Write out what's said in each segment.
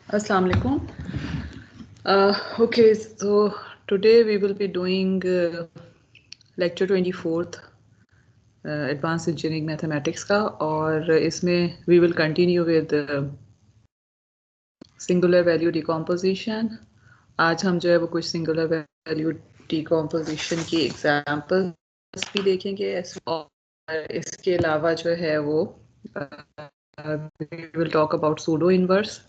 Assalamu alaikum. Okay, so today we will be doing lecture 24th Advanced Engineering Mathematics का, और इसमें we will continue with singular value decomposition. आज हम जो है वो कुछ singular value decomposition की examples भी देखेंगे, और इसके अलावा जो है वो we will talk about pseudo inverse.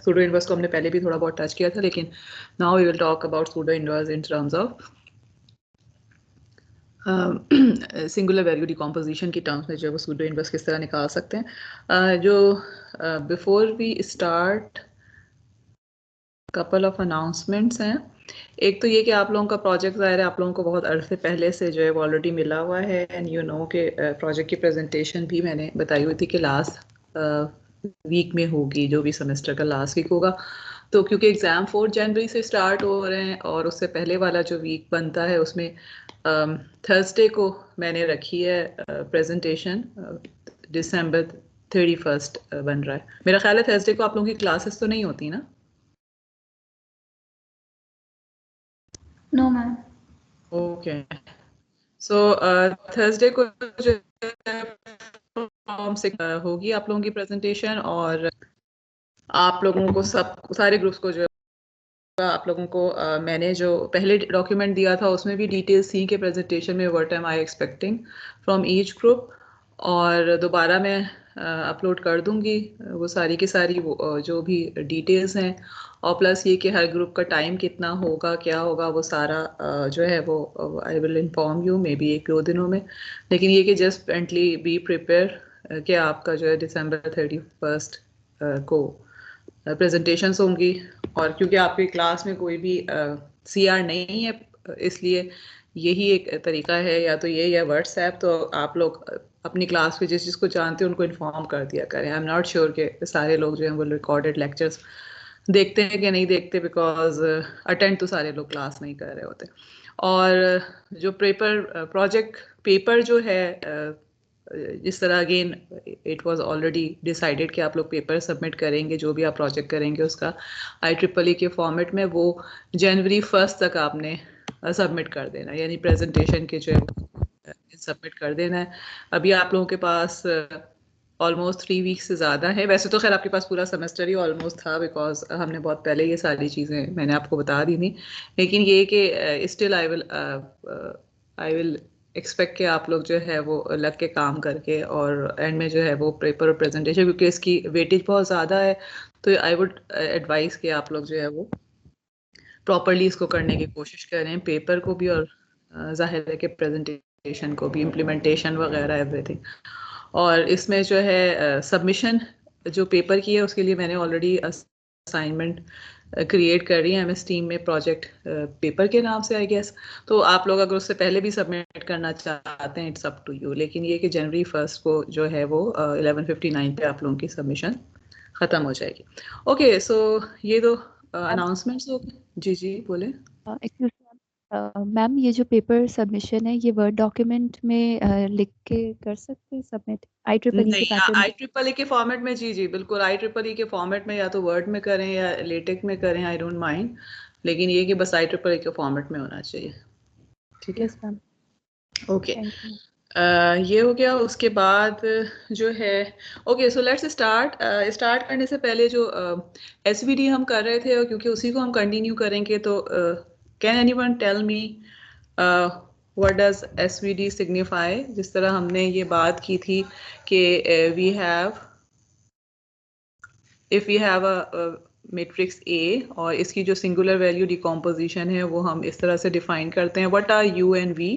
Pseudo inverse को हमने पहले भी थोड़ा बहुत टच किया था, लेकिन now we will talk about pseudo inverse in terms of singular value decomposition की टर्म्स में जो है वो सूडो इनवर्स किस तरह निकाल सकते हैं. जो before we start couple of announcements हैं. एक तो ये कि आप लोगों का प्रोजेक्ट ज़ाहिर है आप लोगों को बहुत अरसे पहले से जो है वो ऑलरेडी मिला हुआ है, एंड यू नो के प्रोजेक्ट की प्रेजेंटेशन भी मैंने बताई हुई थी कि लास्ट वीक में होगी, जो भी सेमेस्टर का लास्ट वीक होगा. तो क्योंकि एग्ज़ाम 4 जनवरी से स्टार्ट हो रहे हैं और उससे पहले वाला जो वीक बनता है उसमें थर्सडे को मैंने रखी है प्रेजेंटेशन. दिसंबर 31 बन रहा है. मेरा ख्याल है थर्सडे को आप लोगों की क्लासेस तो नहीं होती ना? No ma'am. Okay, so Thursday को जो फॉर्म से होगी आप लोगों की प्रेजेंटेशन, और आप लोगों को सारे ग्रुप्स को जो है आप लोगों को मैंने जो पहले डॉक्यूमेंट दिया था उसमें भी डिटेल्स थी कि प्रेजेंटेशन में what am I expecting from each group, और दोबारा मैं अपलोड कर दूंगी वो सारी की सारी जो भी डिटेल्स हैं, और प्लस ये कि हर ग्रुप का टाइम कितना होगा क्या होगा वो सारा जो है वो I will inform you may be 1-2 दिनों में. लेकिन ये कि जस्ट मेंटली बी प्रिपेयर कि आपका जो है दिसंबर 31 को प्रेजेंटेशंस होंगी. और क्योंकि आपकी क्लास में कोई भी CR नहीं है, इसलिए यही एक तरीका है, या तो ये या व्हाट्सएप. तो आप लोग अपनी क्लास में जिसको जानते हैं उनको इन्फॉर्म कर दिया करें. आई एम नॉट श्योर कि सारे लोग जो हैं वो रिकॉर्डेड लेक्चर्स देखते हैं कि नहीं देखते, बिकॉज अटेंड तो सारे लोग क्लास नहीं कर रहे होते. और जो प्रोजेक्ट पेपर जो है जिस तरह again it was already decided कि आप लोग पेपर सबमिट करेंगे, जो भी आप प्रोजेक्ट करेंगे उसका IEEE के फॉर्मेट में वो जनवरी 1 तक आपने सबमिट कर देना है, यानी प्रेजेंटेशन के जो है सबमिट कर देना है. अभी आप लोगों के पास ऑलमोस्ट 3 वीक्स से ज़्यादा है. वैसे तो खैर आपके पास पूरा सेमेस्टर ही ऑलमोस्ट था, बिकॉज हमने बहुत पहले ये सारी चीज़ें मैंने आपको बता दी थी. लेकिन ये कि स्टिल आई विल एक्सपेक्ट कि आप लोग जो है वो लग के काम करके, और एंड में जो है वो पेपर और प्रेजेंटेशन, क्योंकि इसकी वेटेज बहुत ज़्यादा है, तो आई वुड एडवाइस कि आप लोग जो है वो प्रॉपरली इसको करने की कोशिश करें, पेपर को भी और जाहिर है कि प्रेजेंटेशन को भी, इम्प्लीमेंटेशन वगैरह एवरीथिंग. और इसमें जो है सबमिशन जो पेपर की है उसके लिए मैंने ऑलरेडी असाइनमेंट क्रिएट कर रही है MS टीम में, प्रोजेक्ट पेपर के नाम से आई गेस. तो आप लोग अगर उससे पहले भी सबमिट करना चाहते हैं इट्स अप टू यू, लेकिन ये कि जनवरी 1 को जो है वो 11:59 पे आप लोगों की सबमिशन ख़त्म हो जाएगी. ओके, सो ये दो अनाउंसमेंट्स हो गए. जी जी बोले. एक्सक्यूज मैम, ये जो पेपर सबमिशन है ये वर्ड डॉक्यूमेंट में लिख के कर सकते हैं सबमिट IEEE नहीं, के पैटर्न? IEEE के फॉर्मेट में. जी जी बिल्कुल, IEEE के फॉर्मेट में, या तो वर्ड में करें या लेटेक में करें, आई डोंट माइंड, लेकिन ये कि बस IEEE के फॉर्मेट में होना चाहिए. ठीक है, yes ma'am. Okay. Thank you. ये हो गया. उसके बाद जो है ओके, सो लेट्स स्टार्ट करने से पहले जो SVD हम कर रहे थे, और क्योंकि उसी को हम कंटिन्यू करेंगे, तो can anyone tell me what does SVD signify. जिस तरह हमने ये बात की थी कि we have if we have a matrix A, और इसकी जो सिंगुलर वैल्यू डिकम्पोजिशन है वो हम इस तरह से डिफाइन करते हैं. What are U and V?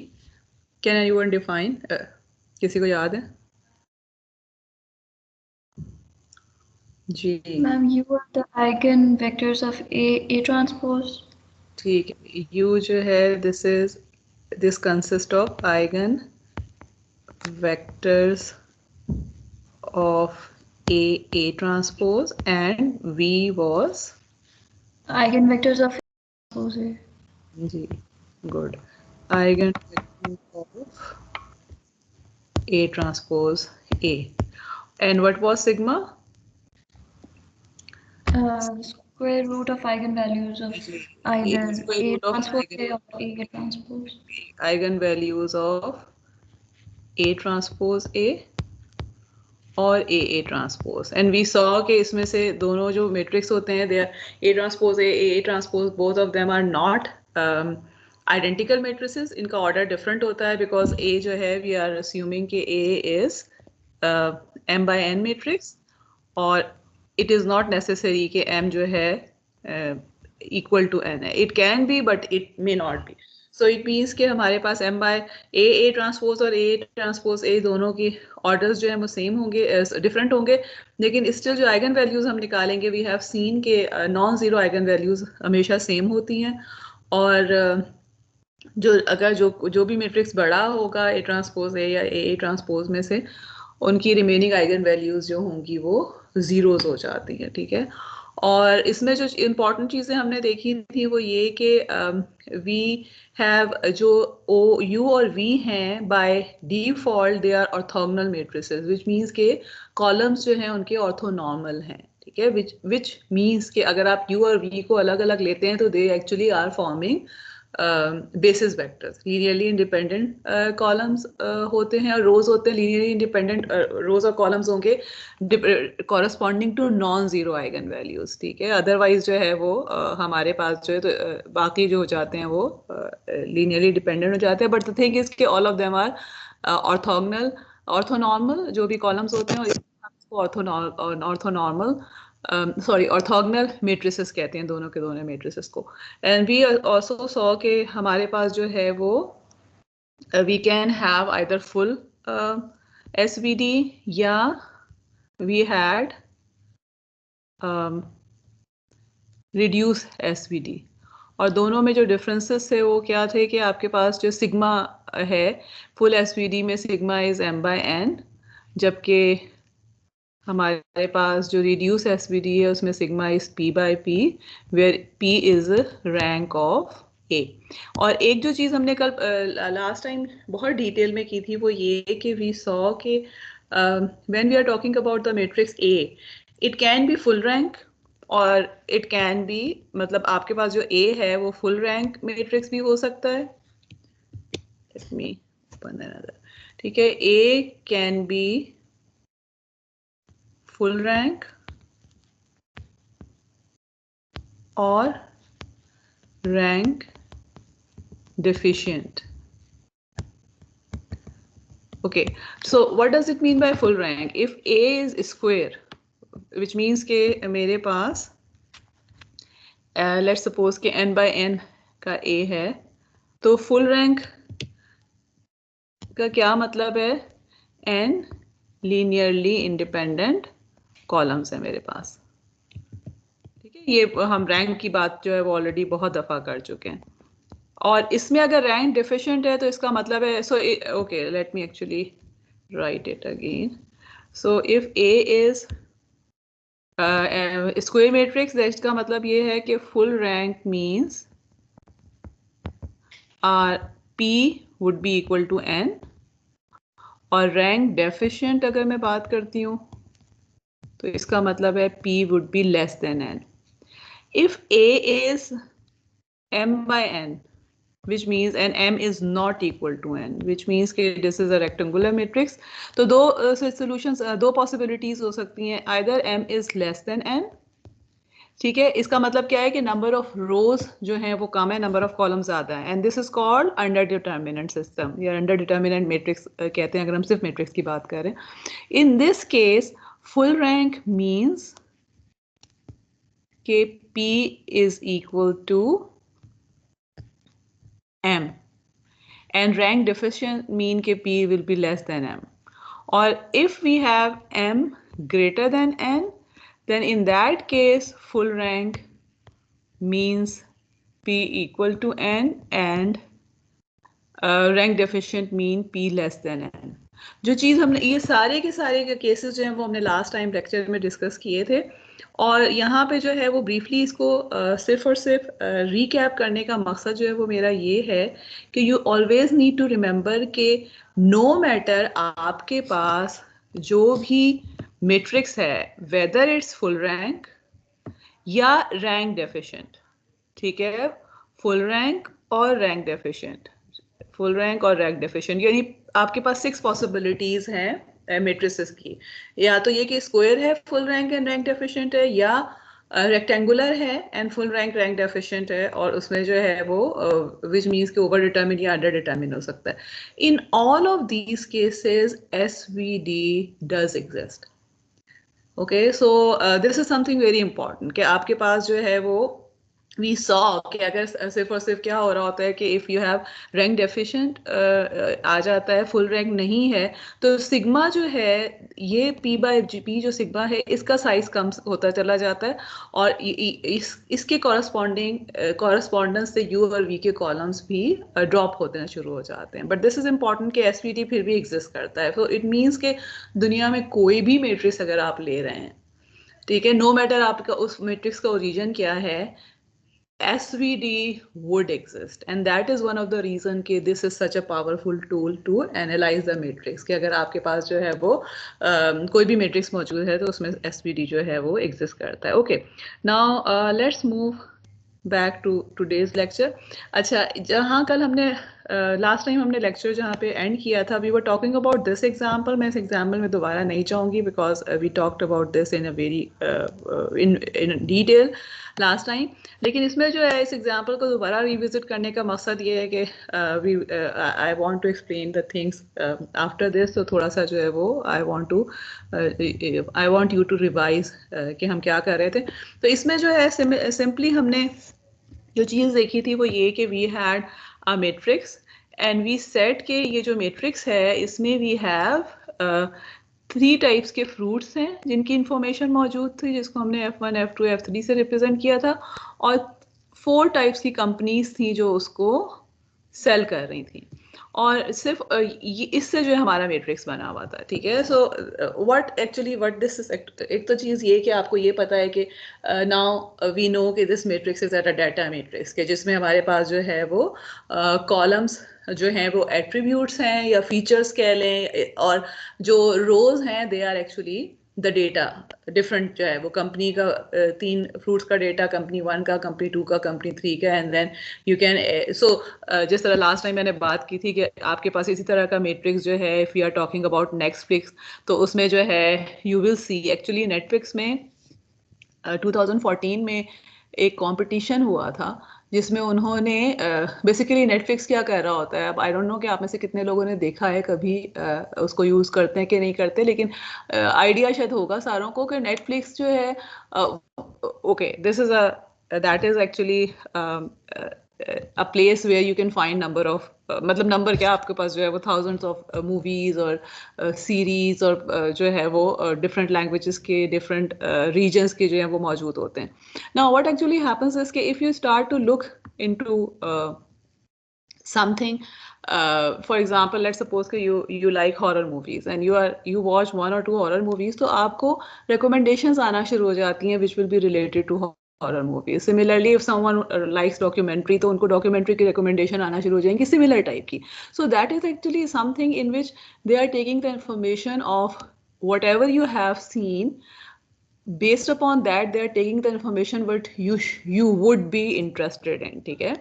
Can anyone define? किसी को याद है? जी ma'am, you are the eigen vectors of A transpose. ठीक है. U जो है this consist of eigen vectors of A transpose, and V was eigen vectors of transpose है. जी good, eigen vector of A transpose A. And what was sigma? Square root of eigenvalues of either square A root of transpose A or A transpose. eigenvalues of A transpose A और A transpose and we saw कि इसमें से दोनों जो matrix होते हैं they are A transpose A transpose both of them are not identical matrices इनका order different होता है बिकॉज A जो है वी आर अस्यूमिंग कि A is M by N matrix और इट इज़ नॉट नेसेसरी कि M जो है इक्वल टू N है it can be but it may not be so it means कि हमारे पास M by A ट्रांसपोज और A transpose A दोनों की ऑर्डर्स जो है वो सेम होंगे डिफरेंट होंगे लेकिन स्टिल जो आइगन वैल्यूज हम निकालेंगे वी हैव सीन के नॉन जीरो आइगन वैल्यूज हमेशा सेम होती हैं और जो अगर जो भी मैट्रिक्स बड़ा होगा A ट्रांसपोज A या A ट्रांसपोज में से उनकी रिमेनिंग आइगन वैल्यूज जो होंगी वो जीरोज हो जाती हैं ठीक है और इसमें जो इम्पॉर्टेंट चीज़ें हमने देखी थी वो ये कि वी हैव जो ओ यू और वी हैं by default they are orthogonal matrices which means के कॉलम्स जो हैं उनके ऑर्थोनॉर्मल हैं ठीक है विच मींस के अगर आप यू और वी को अलग अलग लेते हैं तो they actually are forming basis vectors linearly independent columns होते हैं और रोज होते हैं लीनियरली इंडिपेंडेंट रोज और कॉलम्स होंगे corresponding to non zero eigen values ठीक है अदरवाइज जो है वो हमारे पास जो है तो बाकी जो हो जाते हैं वो लीनियरली डिपेंडेंट हो जाते हैं बट द थिंग इज के all of them are orthogonal orthonormal जो भी कॉलम्स होते हैं और ऑर्थोनॉर्मल सॉरी ऑर्थोगोनल मैट्रिसेस कहते हैं दोनों के दोनों मैट्रिसेस को एंड वी आल्सो सॉ के हमारे पास जो है वो we can have either full SVD या वी हैड रिड्यूस एसवीडी और दोनों में जो डिफरेंसेस थे वो क्या थे कि आपके पास जो सिग्मा है फुल एसवीडी में sigma is m by n जबकि हमारे पास जो रिड्यूस एसवीडी है उसमें sigma is p by p where p is rank of a और एक जो चीज़ हमने कल लास्ट टाइम बहुत डिटेल में की थी वो ये कि वी सॉ कि when we are talking about the matrix A it can be full rank और इट कैन बी मतलब आपके पास जो A है वो फुल रैंक मैट्रिक्स भी हो सकता है लेट मी ओपन अनदर ठीक है A can be full rank or rank deficient. Okay, so what does it mean by full rank? If A is square, which means के मेरे पास let's suppose कि n by n का A है तो full rank का क्या मतलब है n linearly independent कॉलम्स है मेरे पास ठीक है ये हम रैंक की बात जो है वो ऑलरेडी बहुत दफ़ा कर चुके हैं और इसमें अगर रैंक डिफिशिएंट है तो इसका मतलब है so okay let me actually write it again so if A is square matrix इसका मतलब ये है कि full rank means P would be equal to N और रैंक डेफिशिएंट अगर मैं बात करती हूँ तो इसका मतलब है P would be less than N. If A is M by N, which means and M is not equal to N, which means कि this is a rectangular matrix. तो दो solutions, दो possibilities हो सकती हैं. Either M is less than N. ठीक है इसका मतलब क्या है कि नंबर ऑफ रोज जो हैं वो कम है नंबर ऑफ कॉलम ज़्यादा है and this is called under determinant system या अंडर डिटर्मिनेंट मैट्रिक्स कहते हैं अगर हम सिर्फ मैट्रिक्स की बात करें इन this case full rank means कि P is equal to M and rank deficient mean कि P will be less than M or if we have M greater than N then in that case full rank means P equal to N and rank deficient mean P less than N जो चीज़ हमने ये सारे के सारे cases जो हैं वो हमने लास्ट टाइम लेक्चर में डिस्कस किए थे और यहाँ पे जो है वो ब्रीफली इसको सिर्फ और सिर्फ रीकैप करने का मकसद जो है वो मेरा ये है कि you always need to remember कि नो मैटर आपके पास जो भी मैट्रिक्स है वेदर इट्स फुल रैंक या रैंक डेफिशिएंट, ठीक है, फुल रैंक और रैंक डेफिशिएंट, फुल रैंक और रैंक डेफिशिएंट, यानी आपके पास 6 पॉसिबिलिटीज हैं मैट्रिसेस की, या तो ये कि स्क्वायर है full rank and rank deficient है, या रेक्टेंगुलर है and full rank rank deficient है, और उसमें जो है वो विच मीन्स के ओवर डिटरमिन या अंडर डिटरमिन हो सकता है. In all of these cases SVD does exist. Okay, so this is something very important कि आपके पास जो है वो we saw कि अगर सिर्फ और सिर्फ क्या हो रहा होता है कि if you have rank deficient आ जाता है, फुल रैंक नहीं है, तो सिग्मा जो है ये p बाय p जो सिग्मा है इसका साइज कम होता चला जाता है, और इसके कॉरस्पॉन्डेंस से u और v के कॉलम्स भी ड्रॉप होते शुरू हो जाते हैं. बट दिस इज इम्पॉर्टेंट कि एसवीडी फिर भी एग्जिस्ट करता है. सो इट मीन्स कि दुनिया में कोई भी मैट्रिक्स अगर आप ले रहे हैं, ठीक है, नो मैटर आपका उस मैट्रिक्स का ओरिजिन क्या है, SVD would exist, and that is one of the reason कि this is such a powerful tool to analyze the matrix. कि अगर आपके पास जो है वो कोई भी matrix मौजूद है तो उसमें SVD जो है वो exist करता है. Okay, now let's move back to today's lecture. अच्छा, जहाँ कल हमने लास्ट टाइम हमने लेक्चर जहाँ पे एंड किया था, we were talking about this example. मैं इस एग्जाम्पल में दोबारा नहीं चाहूँगी because we talked about this in a very in detail last time. लेकिन इसमें जो है इस एग्जाम्पल को दोबारा रिविजिट करने का मकसद ये है कि I want to explain the things after this. तो थोड़ा सा जो है वो I want you to revise कि हम क्या कर रहे थे. तो इसमें जो है सिंपली हमने जो चीज़ देखी थी वो ये कि we had a matrix and we said कि ये जो मैट्रिक्स है इसमें वी हैव 3 टाइप्स के फ्रूट्स हैं जिनकी इंफॉर्मेशन मौजूद थी, जिसको हमने F1, F2, F3 से रिप्रेजेंट किया था, और 4 टाइप्स की कंपनीज थी जो उसको सेल कर रही थी, और सिर्फ इससे जो है हमारा मैट्रिक्स बना हुआ था. ठीक है, सो व्हाट दिस इज, एक तो चीज़ ये कि आपको ये पता है कि नाउ वी नो कि this matrix is at a data matrix, के जिसमें हमारे पास जो है वो कॉलम्स जो हैं वो एट्रीब्यूट्स हैं या फीचर्स कह लें, और जो रोज हैं they are actually the data. Different जो है वो कंपनी का 3 फ्रूट्स का डेटा, कंपनी 1 का, कंपनी 2 का, कंपनी 3 का, एंड देन यू कैन जिस तरह लास्ट टाइम मैंने बात की थी कि आपके पास इसी तरह का मैट्रिक्स जो है, if you are talking about Netflix, तो उसमें जो है you will see actually Netflix में 2014 में एक कंपटीशन हुआ था जिसमें उन्होंने बेसिकली नेटफ्लिक्स क्या कर रहा होता है, अब आई डोंट नो कि आप में से कितने लोगों ने देखा है कभी उसको यूज़ करते हैं कि नहीं करते, लेकिन आइडिया शायद होगा सारों को कि नेटफ्लिक्स जो है okay, this is that is actually a place where you can find number of मतलब नंबर क्या आपके पास जो है वो thousands of movies और सीरीज और जो है वो different languages के different regions के जो है वो मौजूद होते हैं. Now what actually happens is कि if you start to look into something, for example let's suppose कि you like horror movies and you watch 1 or 2 horror movies, तो आपको recommendations आना शुरू हो जाती हैं which will be related to horror movies. Similarly, if someone likes documentary, तो उनको documentary की recommendation आना शुरू हो जाएंगी similar type की. So that is actually something in which they are taking the information of whatever you have seen. Based upon that, they are taking the information what you would be interested in. ठीक है,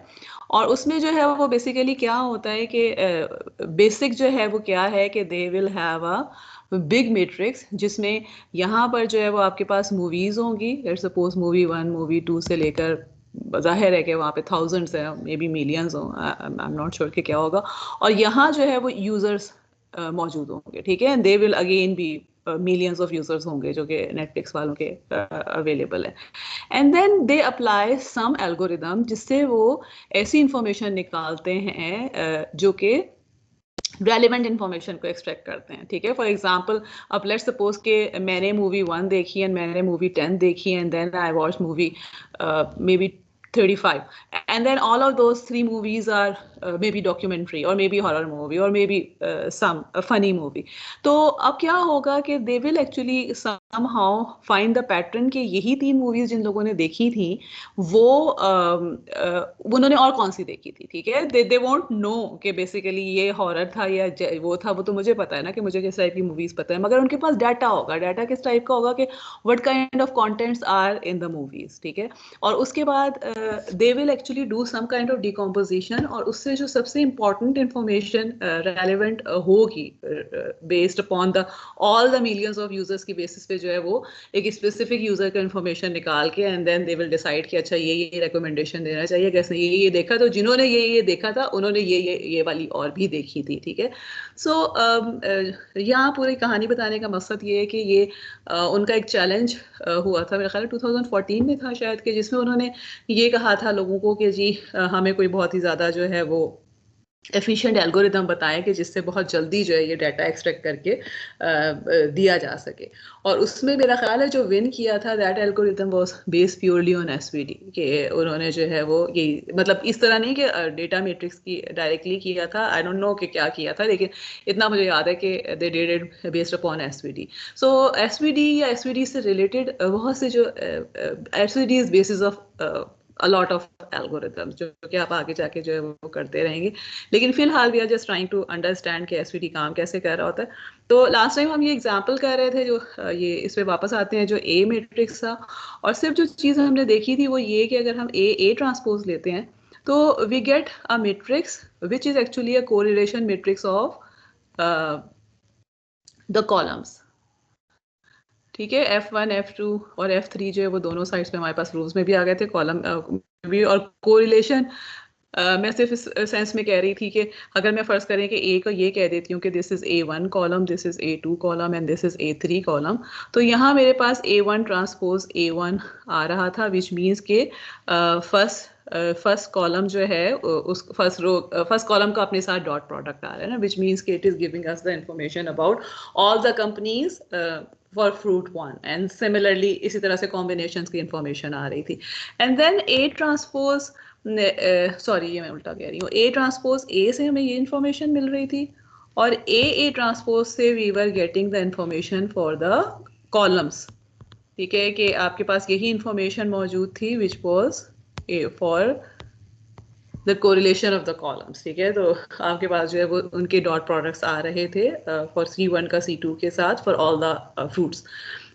और उसमें जो है वो basically क्या होता है कि basic जो है वो क्या है कि they will have a big matrix, जिसमें यहाँ पर जो है वो आपके पास मूवीज होंगी. लेट्स सपोज मूवी 1, मूवी 2 से लेकर, जाहिर है कि वहाँ पे थाउजेंड्स है, मे बी मिलियंस हो, आई एम नॉट श्योर कि क्या होगा, और यहाँ जो है वो यूजर्स मौजूद होंगे. ठीक है, and they will again be millions of users होंगे जो कि नेटफ्लिक्स वालों के अवेलेबल है. And then they apply some algorithm जिससे वो ऐसी इंफॉर्मेशन निकालते हैं जो कि रेलिवेंट इन्फॉर्मेशन को एक्सट्रैक्ट करते हैं. ठीक है, फॉर एग्जांपल अब लेट्स सपोज कि मैंने मूवी 1 देखी एंड मैंने मूवी 10 देखी and then I watch movie maybe 35 and then all of those 3 movies are maybe documentary or maybe horror movie or maybe some a funny movie. तो अब क्या होगा कि they will actually somehow find the pattern कि यही 3 movies जिन लोगों ने देखी थी वो उन्होंने और कौन सी देखी थी, ठीक है। they won't know कि basically ये हॉरर था या वो था, वो तो मुझे पता है ना कि मुझे किस टाइप की मूवीज पता है, मगर उनके पास डाटा होगा। डाटा किस टाइप का होगा कि what kind of contents are in the movies, ठीक है। और उसके बाद they will actually do some kind of decomposition, और उससे जो सबसे important information relevant होगी based upon the all the millions of users की basis पे जो है वो एक specific user का information निकाल के and then they will decide कि अच्छा ये recommendation देना चाहिए, कैसे ये देखा, तो जिन्होंने ये देखा था उन्होंने ये वाली और भी देखी थी, ठीक है। सो यहाँ पूरी कहानी बताने का मकसद ये है कि ये उनका एक चैलेंज हुआ था, मेरा ख्याल 2014 में था शायद, कि जिसमें उन्होंने ये कहा था लोगों को कि जी हमें कोई बहुत ही ज़्यादा जो है वो एफिशिएंट एल्गोरिदम बताएं कि जिससे बहुत जल्दी जो है ये डाटा एक्सट्रैक्ट करके दिया जा सके। और उसमें मेरा ख्याल है जो विन किया था that algorithm was based purely on SVD, कि उन्होंने जो है वो ये मतलब इस तरह नहीं कि डेटा मैट्रिक्स की डायरेक्टली किया था, आई डोंट नो कि क्या किया था, लेकिन इतना मुझे याद है कि they did it based upon SVD. So SVD या एसवीडी से रिलेटेड बहुत से जो SVD is basis of a lot of algorithms जो कि आप आगे जाके जो है वो करते रहेंगे, लेकिन फिलहाल we are just trying to understand कि एसवीडी काम कैसे कर रहा होता है। तो लास्ट टाइम हम ये एग्जांपल कर रहे थे, जो ये इस पे वापस आते हैं, जो ए मैट्रिक्स था, और सिर्फ जो चीज़ हमने देखी थी वो ये कि अगर हम ए ट्रांसपोज लेते हैं तो we get a matrix which is actually a correlation matrix of the columns, ठीक है। F1 F2 और F3 जो है वो दोनों साइड्स पे हमारे पास रूल्स में भी आ गए थे, कॉलम भी। और कोरिलेशन मैं सिर्फ इस सेंस में कह रही थी कि अगर मैं फर्ज करें कि ए को ये कह देती हूँ कि this is A1 column, this is A2 column and this is A3 column, तो यहाँ मेरे पास A1 ट्रांसपोज A1 आ रहा था, विच मीन्स के फर्स्ट कॉलम जो है उस फर्स्ट कॉलम का अपने साथ डॉट प्रोडक्ट आ रहा है ना, विच मीन्स के it is giving us the information about all the companies for fruit one, and similarly इसी तरह से कॉम्बिनेशंस की इंफॉर्मेशन आ रही थी। And then A transpose sorry ये मैं उल्टा कह रही हूँ, ए ट्रांसपोज ए से हमें ये इंफॉर्मेशन मिल रही थी, और ए ट्रांसपोज से we were getting the information for the columns, ठीक है, कि आपके पास यही इंफॉर्मेशन मौजूद थी which was for the correlation of the columns, ठीक है। तो आपके पास जो है वो उनके डॉट प्रोडक्ट्स आ रहे थे फॉर C1 का C2 के साथ for all the fruits.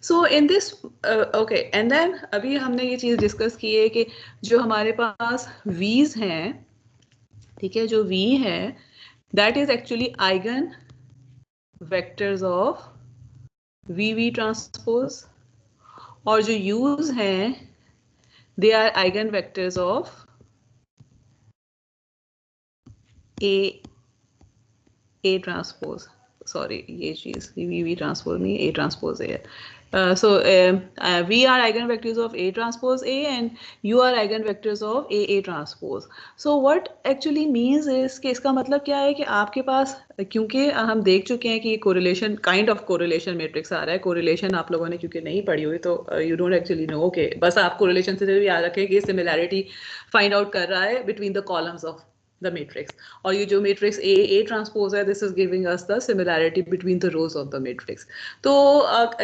So in this okay, and then अभी हमने ये चीज़ डिस्कस की है कि जो हमारे पास वीज हैं, ठीक है, जो वी है that is actually eigen vectors of V transpose, और जो यूज हैं they are eigen vectors of A transpose, sorry ये चीज V ट्रांसपोज नहीं, A ट्रांसपोज है। So we are eigenvectors of A transpose A and you are eigenvectors of A transpose. So what actually means is कि इसका मतलब क्या है कि आपके पास, क्योंकि हम देख चुके हैं कि ये correlation kind of correlation matrix आ रहा है, कोरिलेशन आप लोगों ने क्योंकि नहीं पढ़ी हुई तो यू डोंट एक्चुअली नो, कि बस आप कोरिलेशन से भी याद रखें कि सिमिलैरिटी फाइंड आउट कर रहा है between the columns of the matrix, और ये जो matrix A transpose है, this is giving us the similarity between the rows of the matrix. तो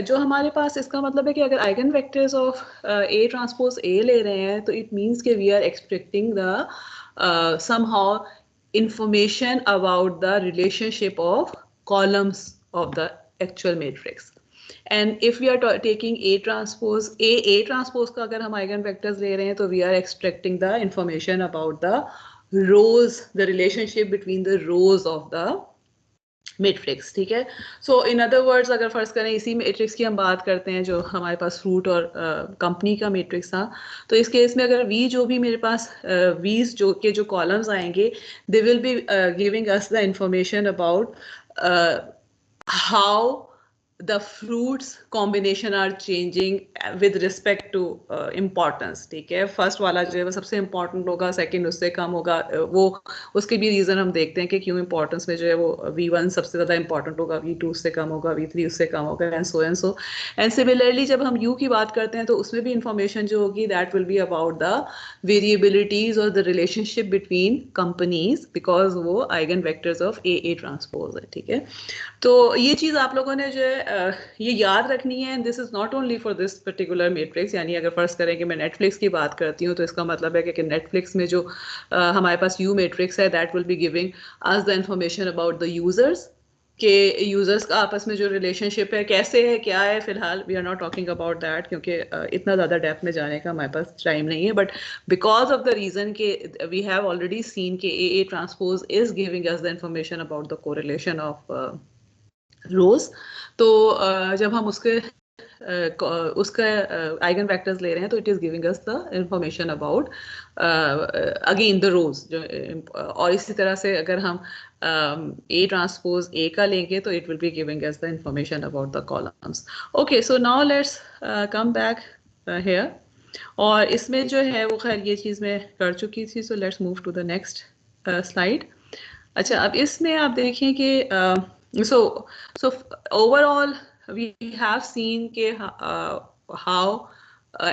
जो हमारे पास इसका मतलब है कि अगर eigen vectors of A transpose A ले रहे हैं तो it means कि we are expecting the somehow information about the relationship of columns of the actual matrix. And if we are taking A transpose का अगर हम eigen vectors ले रहे हैं तो we are extracting the information about the rows, the relationship between the rows of the matrix, ठीक है। So in other words, अगर फर्ज करें इसी matrix की हम बात करते हैं जो हमारे पास फ्रूट और कंपनी का matrix था, तो इस केस में अगर V जो भी मेरे पास V's जो के जो कॉलम्स आएंगे they will be giving us the information about how the fruits combination are changing with respect to importance. ठीक है, फर्स्ट वाला जो है वो सबसे important होगा, सेकंड उससे कम होगा. वो उसके भी रीजन हम देखते हैं कि क्यों इंपॉर्टेंस में जो है वो V1 सबसे ज्यादा इंपॉर्टेंट होगा, V2 उससे कम होगा, V3 उससे कम होगा, and so and so. And similarly जब हम U की बात करते हैं तो उसमें भी इंफॉर्मेशन जो होगी that will be about the variabilities और the relationship between companies, because वो eigen vectors of A transpose है. ठीक है, तो ये चीज आप लोगों ने जो है ये याद रखनी है. This is not only for this particular matrix. यानी अगर फर्स्ट करें कि मैं नेटफ्लिक्स की बात करती हूँ तो इसका मतलब है कि नेटफ्लिक्स में जो हमारे पास यू मैट्रिक्स है that will be giving us the information about the users, के यूजर्स का आपस में जो रिलेशनशिप है कैसे है, क्या है. फिलहाल we are not talking about that क्योंकि इतना ज़्यादा डेप्थ में जाने का हमारे पास टाइम नहीं है. But because of the reason के वी हैव ऑलरेडी सीन के A transpose is giving us the information about the correlation of rows. तो जब हम उसका आइगन वेक्टर्स ले रहे हैं तो it is giving us the information about again the rows. और इसी तरह से अगर हम ए ट्रांसपोज ए का लेंगे तो it will be giving us the information about the columns. Okay, so now let's come back here. और इसमें जो है वो खैर ये चीज़ मैं कर चुकी थी. So let's move to the next slide. अच्छा, अब इसमें आप देखें कि so overall we have seen के how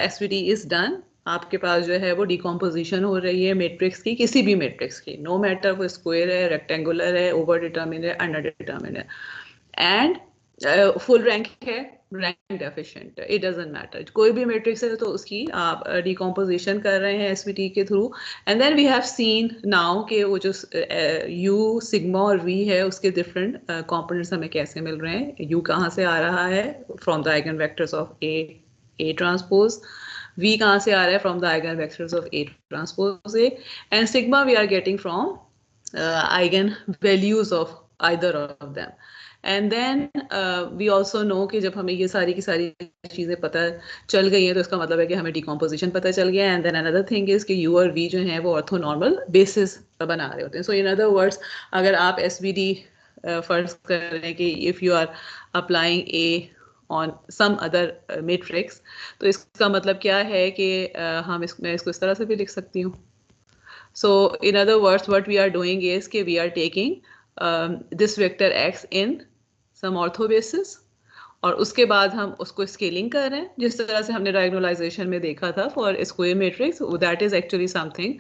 SVD is done. आपके पास जो है वो डिकम्पोजिशन हो रही है मैट्रिक्स की, किसी भी मैट्रिक्स की, नो मैटर वो स्क्वायर है, रेक्टेंगुलर है, ओवर डिटर्मिन है, अंडर डिटर्मिन है, एंड फुल रैंक है, रैंक डेफिशिएंट है, इट डजंट मैटर. कोई भी मैट्रिक्स है तो उसकी आप डिकम्पोजिशन कर रहे हैं एसवीटी के थ्रू. And then we have seen now कि वो जो यू सिग्मा और वी है उसके डिफरेंट कंपोनेंट्स हमें कैसे मिल रहे हैं. यू कहाँ से आ रहा है, from the eigen vectors of A transpose. V कहाँ से आ रहा है, from the eigen vectors of A transpose A. And sigma we are getting from eigen values of either of them. And then we also know कि जब हमें ये सारी की सारी चीज़ें पता चल गई हैं तो इसका मतलब है कि हमें डिकम्पोजिशन पता चल गया. And then another thing is कि यू और वी जो हैं वो ऑर्थोनॉर्मल बेसिस बना रहे होते हैं. सो इन अदर वर्ड्स अगर आप SVD फर्ज करें कि if you are applying A on some other matrix, तो इसका मतलब क्या है कि हम मैं इसको इस तरह से भी लिख सकती हूँ. So in other words what we are doing is कि we are taking this vector x in some ortho basis और उसके बाद हम उसको स्केलिंग कर रहे हैं जिस तरह से हमने डायगोनलाइजेशन में देखा था for square matrix. That is actually something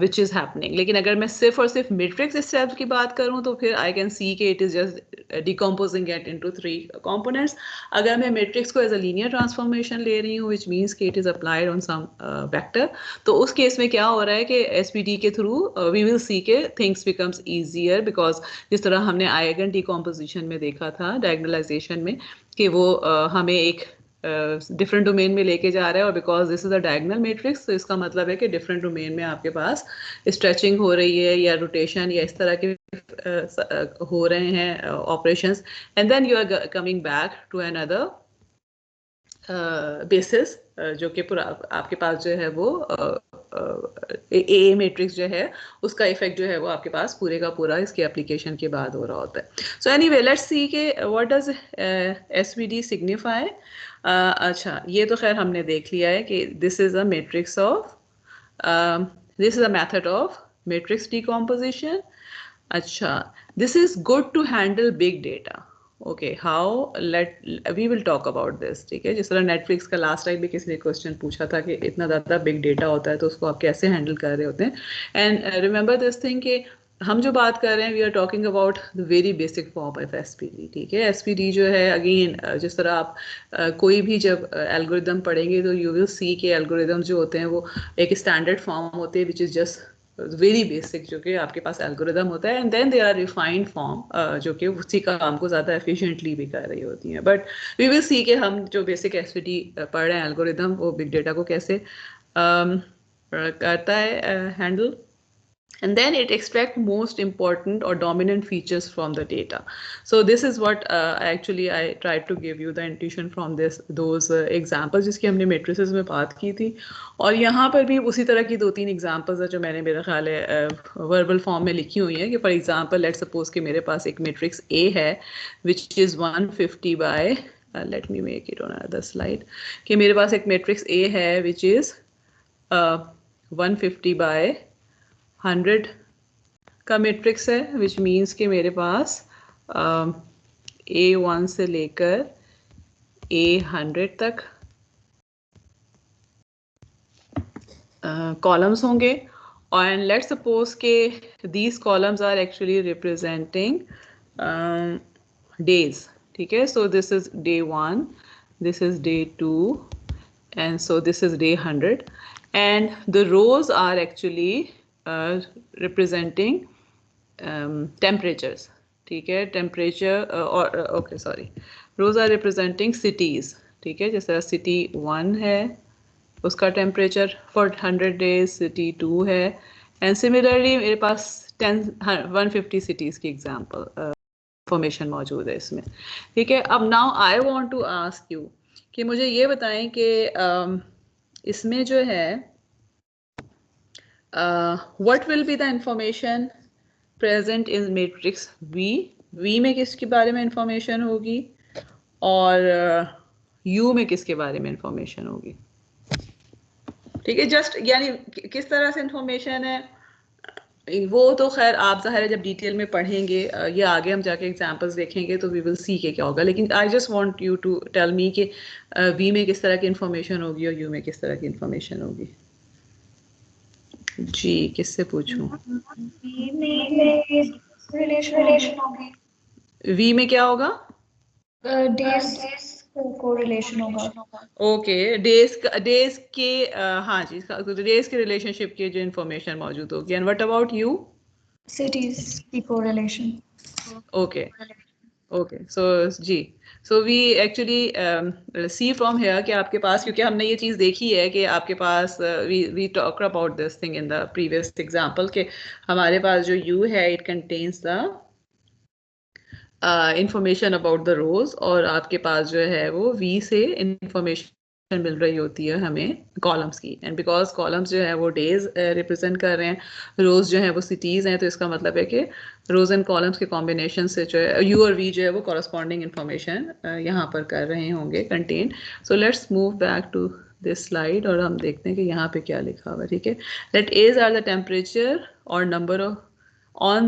which is happening. लेकिन अगर मैं सिर्फ और सिर्फ मैट्रिक्स स्टेप्स की बात करूं तो फिर आई कैन सी के it is just decomposing it into 3 components. अगर मैं मैट्रिक्स को एज अ लीनियर ट्रांसफॉर्मेशन ले रही हूँ विच मीन्स कि it is applied on some vector, तो उस केस में क्या हो रहा है कि एसपीडी के थ्रू वी विल सी के थिंग्स बिकम्स ईजियर, बिकॉज जिस तरह हमने आइगन डिकम्पोजिशन में देखा था डायगोनलाइजेशन में कि वो हमें एक डिफरेंट डोमेन में लेके जा रहा है. और because this is a diagonal matrix तो इसका मतलब है कि डिफरेंट डोमेन में आपके पास स्ट्रेचिंग हो रही है या रोटेशन या इस तरह के हो रहे हैं operations. And then you are coming back to another basis जो कि पूरा आपके पास जो है वो ए मैट्रिक्स जो है उसका इफेक्ट जो है वो आपके पास पूरे का पूरा इसके एप्लीकेशन के बाद हो रहा होता है. सो एनीवे लेट्स सी के व्हाट डज एसवीडी सिग्निफाई. अच्छा, ये तो खैर हमने देख लिया है कि this is a matrix of this is a method of matrix decomposition. अच्छा, this is good to handle big data. Okay, how we will talk about this. ठीक है, जिस तरह नेटफ्लिक्स का लास्ट टाइम भी किसी ने क्वेश्चन पूछा था कि इतना ज़्यादा बिग डेटा होता है तो उसको आप कैसे हैंडल कर रहे होते हैं. एंड रिमेंबर दिस थिंग कि हम जो बात कर रहे हैं we are talking about the very basic form of SVD. ठीक है, एसपीडी जो है अगेन जिस तरह आप कोई भी जब एल्गोरिदम पढ़ेंगे तो यू विल सी के एल्गोरिदम जो होते हैं वो एक स्टैंडर्ड फॉर्म होते हैं which is just very basic जो कि आपके पास एल्गोरिदम होता है. And then they are refined form जो कि उसी काम को ज़्यादा एफिशिएंटली भी कर रही होती हैं. बट वी विल सी कि हम जो बेसिक एसपीडी पढ़ रहे हैं एल्गोरिदम वो बिग डेटा को कैसे करता है handle. and then it extracts most important or dominant features from the data. So this is what I tried to give you the intuition from those examples जिसकी हमने matrices में बात की थी, और यहाँ पर भी उसी तरह की 2-3 examples है जो मैंने मेरा ख्याल है verbal form में लिखी हुई है कि for example let's suppose कि मेरे पास एक matrix A है which is 150 by let me make it on another slide कि मेरे पास एक matrix A है which is 150 by 100 का मैट्रिक्स है, विच मीन्स कि मेरे पास A1 से लेकर A100 तक कॉलम्स होंगे, और लेट्स सपोज के these columns are actually representing days. ठीक है, so this is day 1, this is day 2, and so this is day 100, and the rows are actually representing temperatures. ठीक है, temperature okay sorry, rows are representing cities. ठीक है, जैसे city 1 है उसका temperature for 100 days, city 2 है, and similarly मेरे पास 150 cities की example information मौजूद है इसमें. ठीक है, अब now I want to ask you कि मुझे ये बताएं कि इसमें जो है what will be the information present in matrix V. V में किसके बारे में information होगी और U में किसके बारे में information होगी. ठीक है, just यानी किस तरह से information है वो तो खैर आप ज़ाहिर है जब डिटेल में पढ़ेंगे या आगे हम जाके एग्जांपल्स देखेंगे तो वी विल सी के क्या होगा, लेकिन I just want you to tell me कि वी में किस तरह की इंफॉर्मेशन होगी और यू में किस तरह की इंफॉर्मेशन होगी. जी, किससे पूछूं? वी में क्या होगा? कोरिलेशन होगा. ओके, डेज के हाँ जी, डेज के रिलेशनशिप की जो इंफॉर्मेशन मौजूद होगी. And what about you? Cities की कोरिलेशन. ओके ओके, सो जी, so we actually see from here कि आपके पास, क्योंकि हमने ये चीज़ देखी है कि आपके पास we talk about this thing in the previous example कि हमारे पास जो यू है it contains the information about the rows, और आपके पास जो है वो वी से इंफॉर्मेशन मिल रही होती है हमें कॉलम्स की. एंड बिकॉज कॉलम्स जो है वो डेज रिप्रेजेंट कर रहे हैं, रोज जो है वो सिटीज़ हैं, तो इसका मतलब है कि रोज एंड कॉलम्स के कॉम्बिनेशन से जो है यू और वी जो है वो कॉरस्पॉन्डिंग इंफॉर्मेशन यहाँ पर कर रहे होंगे कंटेन. So let's move back to this slide और हम देखते हैं कि यहाँ पे क्या लिखा हुआ है. ठीक है, let as are the temperature और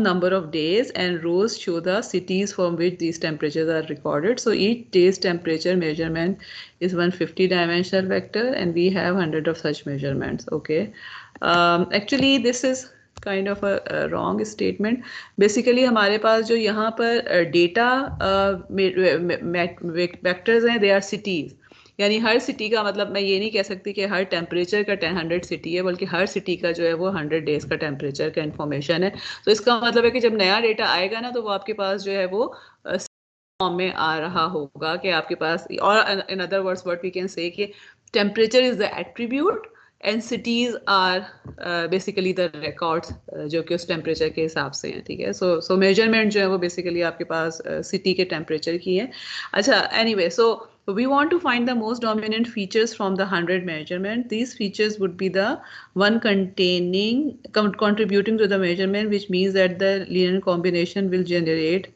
number of days, and rows show the cities from which these temperatures are recorded. So each day's temperature measurement is 150 dimensional vector, and we have 100 of such measurements. Okay, actually this is kind of a wrong statement. Basically हमारे पास जो यहाँ पर data vectors हैं, they are cities. यानी हर city का मतलब मैं ये नहीं कह सकती कि हर टेम्परेचर का 100 सिटी है, बल्कि हर सिटी का जो है वो 100 डेज का टेम्परेचर का इन्फॉर्मेशन है. तो इसका मतलब है कि जब नया डेटा आएगा ना तो वो आपके पास जो है वो फॉर्म में आ रहा होगा कि आपके पास, और in other words what we can say कि temperature is the attribute and cities are basically the records जो कि उस टेम्परेचर के हिसाब से हैं. ठीक है, सो मेजरमेंट जो है वो बेसिकली आपके पास सिटी के टेम्परेचर की है. अच्छा, anyway, so we want to find the most dominant features from the 100 measurement. These features would be the one contributing to the measurement, which means that the linear combination will generate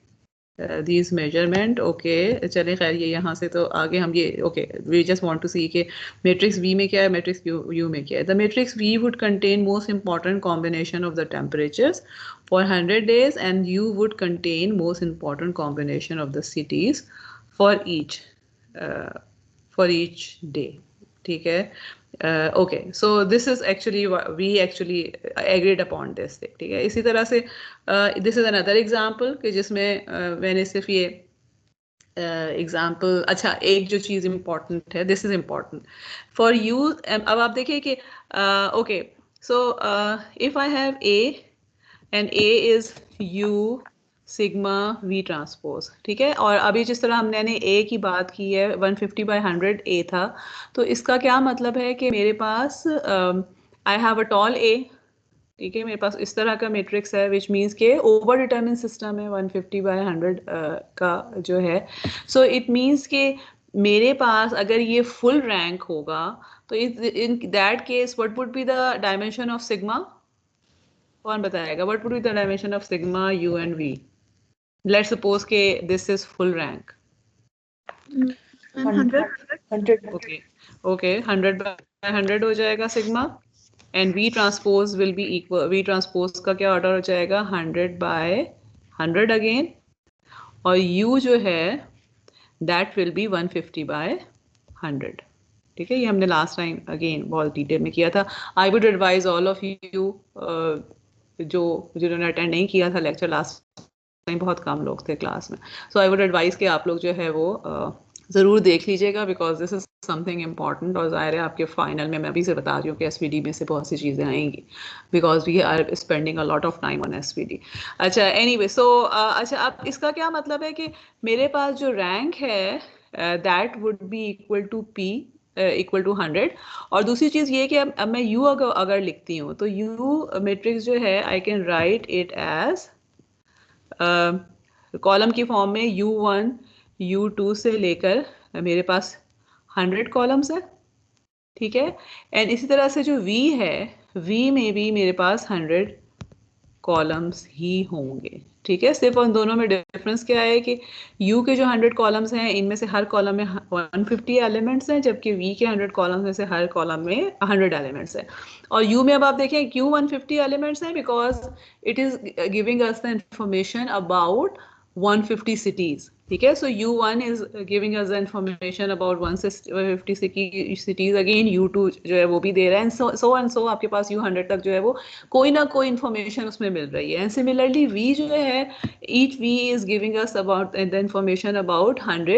these measurement. Okay, चले खैर ये यहाँ से तो आगे हम ये okay, we just want to see कि matrix V में क्या है, matrix U में क्या है. The matrix V would contain most important combination of the temperatures for 100 days, and U would contain most important combination of the cities for each day. ठीक है, okay, so this is actually we actually agreed upon this thing. ठीक है, इसी तरह से this is another example कि जिसमें मैंने सिर्फ ये एग्जाम्पल. अच्छा, एक जो चीज़ इम्पॉर्टेंट है, this is important for you. अब आप देखिए कि okay, so if I have A and A is you sigma we transpose. ठीक है, और अभी जिस तरह हमने ए की बात की है 150 by 100 ए था, तो इसका क्या मतलब है कि मेरे पास आई हैव अ टॉल ए ठीक है, मेरे पास इस तरह का मैट्रिक्स है विच मीन्स के ओवर डिटरमिन सिस्टम है 150 बाय 100 का जो है. सो इट मीन्स के मेरे पास अगर ये फुल रैंक होगा तो in that case what would be the dimension of sigma? कौन बताएगा? What would be the dimension of sigma U and V? Let's suppose के this is full rank. 100. 100. Okay 100 by 100 हो जाएगा sigma. And V transpose will be equal, V transpose का क्या order हो जाएगा? 100 by 100 again. और U जो है दैट विल बी 150 बाय 100. ठीक है, ये हमने लास्ट टाइम अगेन बहुत डिटेल में किया था. I would advise all of you जो जिन्होंने अटेंड नहीं किया था लेक्चर लास्ट टाइम, बहुत कम लोग थे क्लास में, सो आई वुड एडवाइज कि आप लोग जो है वो ज़रूर देख लीजिएगा because this is something important. और ज़ाहिर है आपके फाइनल में मैं अभी से बता रही हूँ कि एसवीडी में से बहुत सी चीज़ें आएंगी because we are spending a lot of time on SVD. अच्छा एनीवे, सो अच्छा अब इसका क्या मतलब है कि मेरे पास जो रैंक है that would be equal to P equal to 100. और दूसरी चीज़ ये कि अब मैं यू अगर लिखती हूँ तो यू मैट्रिक्स जो है I can write it as column की फॉर्म में U1 U2 से लेकर मेरे पास 100 कॉलम्स है. ठीक है, एंड इसी तरह से जो V है, V में भी मेरे पास 100 कॉलम्स ही होंगे. ठीक है, सिर्फ उन दोनों में डिफरेंस क्या है कि U के जो 100 कॉलम्स हैं इनमें से हर कॉलम में 150 एलिमेंट्स हैं, जबकि V के 100 कॉलम्स में से हर कॉलम में 100 एलिमेंट्स हैं. और U में अब आप देखें क्यों 150 एलिमेंट्स हैं? Because it is giving us the information about 150 cities. ठीक है, so U1 is giving us the information about 150 cities. Again U2 जो है वो भी दे रहा है, and so आपके पास U100 तक जो है वो कोई ना कोई information उसमें मिल रही है. And similarly V जो है, each V is giving us about the information about 100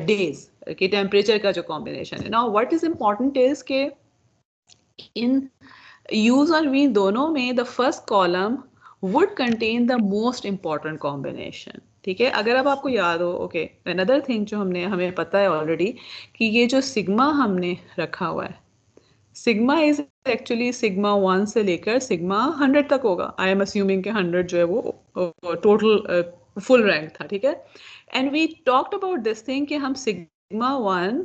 days के temperature का जो combination है. Now what is important is के in U's और V दोनों में the first column would contain the most important combination. ठीक है, अगर अब आपको याद हो, ओके अनदर थिंग जो हमें पता है ऑलरेडी कि ये जो सिग्मा हमने रखा हुआ है, सिग्मा इज एक्चुअली सिग्मा 1 से लेकर सिग्मा 100 तक होगा. आई एम अस्यूमिंग कि 100 जो है वो टोटल फुल रैंक था. ठीक है, and we talked about this thing कि हम sigma 1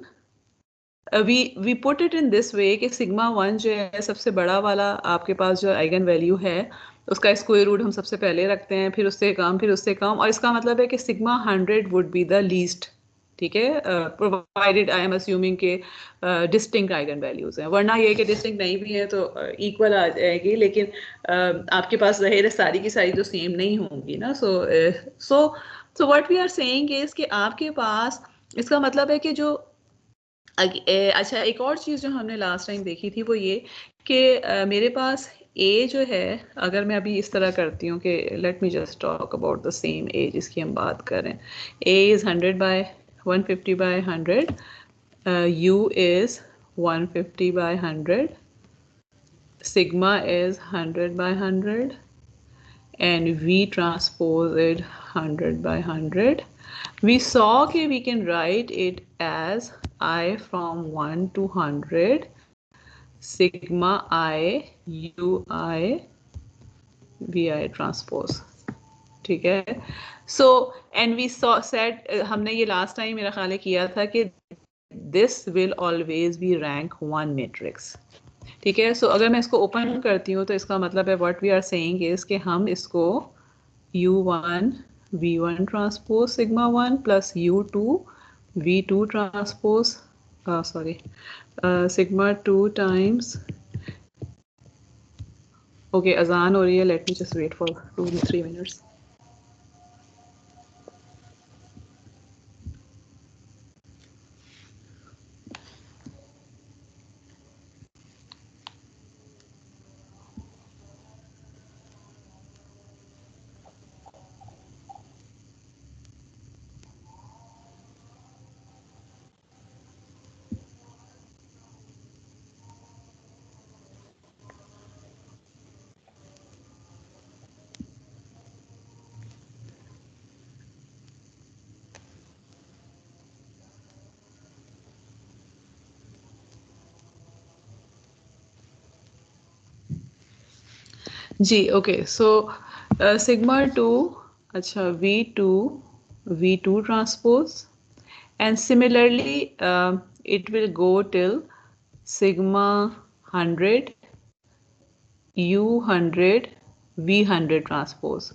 we put it in this way कि सिग्मा 1 जो है सबसे बड़ा वाला आपके पास जो आइगन वैल्यू है उसका स्क्वायर रूट हम सबसे पहले रखते हैं, फिर उससे कम, फिर उससे कम, और इसका मतलब है कि sigma 100 would be the least. ठीक है, प्रोवाइडेड आई एम अस्यूमिंग के डिस्टिंक्ट आइगन वैल्यूज हैं, वरना ये कि डिस्टिंक्ट नहीं भी है तो इक्वल आ जाएगी, लेकिन आपके पास ज़ाहिर है सारी की सारी तो सेम नहीं होंगी ना. So what we are saying is कि आपके पास, इसका मतलब है कि जो अच्छा एक और चीज़ जो हमने लास्ट टाइम देखी थी वो ये कि मेरे पास ए जो है, अगर मैं अभी इस तरह करती हूँ कि let me just talk about the same A जिसकी हम बात करें. A is 100 by 150 by 100, U is 150 by 100, sigma is 100 by 100, and V transpose it 100 by 100. We saw that we can write it as I from 1 to 100 sigma I ui vi transpose. ठीक है, so and we saw said हमने ये last time मेरा ख्याल है किया था कि this will always be rank 1 matrix. ठीक है, सो अगर मैं इसको ओपन करती हूँ तो इसका मतलब है what we are saying is कि हम इसको U1 V1 transpose sigma 1 plus U2 V2 transpose sigma 2 times. Okay अजान हो रही है, let me just wait for 2-3 minutes. जी ओके सो सिग्मा 2 अच्छा V2 transpose and similarly it will go till sigma 100 U100 V100 transpose.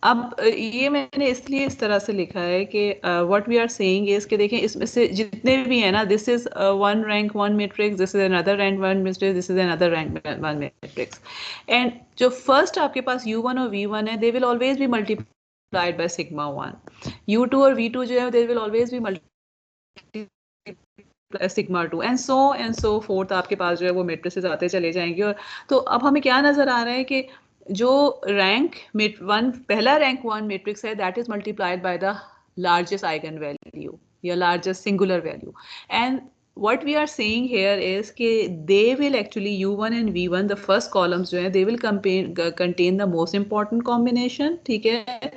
अब ये मैंने इसलिए इस तरह से लिखा है कि what we are saying is कि देखें इसमें से जितने भी है ना this is one rank one matrix, this is another rank one matrix, this is another rank one matrix and जो फर्स्ट आपके पास U1 और V1 है they will always be multiplied by sigma 1, U2 और V2 जो है they will always be multi sigma 2 and so forth आपके पास जो है वो मैट्रिसेस आते चले जाएंगे। और तो अब हमें क्या नजर आ रहा है कि जो रैंक वन पहला रैंक वन मैट्रिक्स है that is multiplied by the largest eigen value या largest singular value and what we are saying here is कि they will actually U1 and V1 the first columns जो है they will contain the most important combination, ठीक है,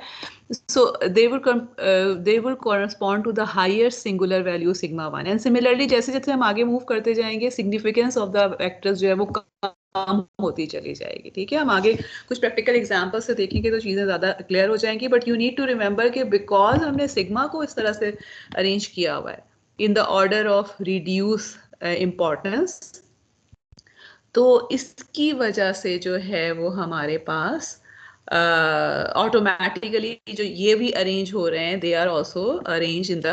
so they will correspond to the higher singular value sigma 1 and similarly जैसे जैसे हम आगे move करते जाएंगे significance of the vectors जो है वो कम होती चली जाएगी, ठीक है। हम आगे कुछ प्रैक्टिकल एग्जांपल से देखेंगे तो चीज़ें ज़्यादा क्लियर हो जाएंगी but you need to remember कि बिकॉज हमने सिग्मा को इस तरह से अरेंज किया हुआ है in the order of reduce importance, तो इसकी वजह से जो है वो हमारे पास ऑटोमेटिकली जो ये भी अरेंज हो रहे हैं they are also arrange in the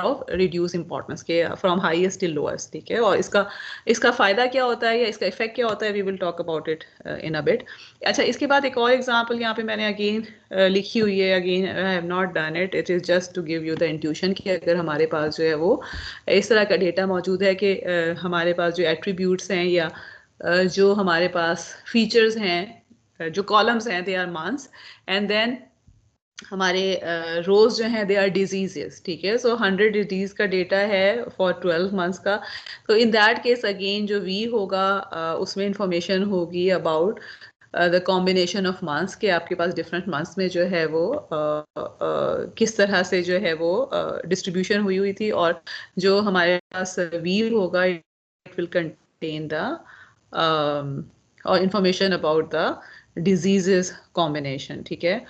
of reduce importance के फ्रॉम हाईएस्ट टिल लोएस्ट, ठीक है। और इसका फायदा क्या होता है या इसका इफेक्ट क्या होता है we will talk about it in a bit. अच्छा इसके बाद एक और एग्जांपल यहाँ पे मैंने अगेन लिखी हुई है, again I have not done it, it is just to give you the intuition कि अगर हमारे पास जो है वो इस तरह का डेटा मौजूद है कि हमारे पास जो एट्रीब्यूट्स हैं या जो हमारे पास फीचर्स हैं जो कॉलम्स हैं दे आर मांस एंड देन हमारे रोज जो हैं दे आर डिजीजेस, ठीक है। सो 100 डिजीज का डेटा है फॉर 12 मंथ्स का, तो इन दैट केस अगेन जो वी होगा उसमें इंफॉर्मेशन होगी about the combination of months के आपके पास डिफरेंट मंथ्स में जो है वो किस तरह से जो है वो डिस्ट्रीब्यूशन हुई थी और जो हमारे पास वी होगा इट विल कंटेन द और information about the diseases combination, ठीक है।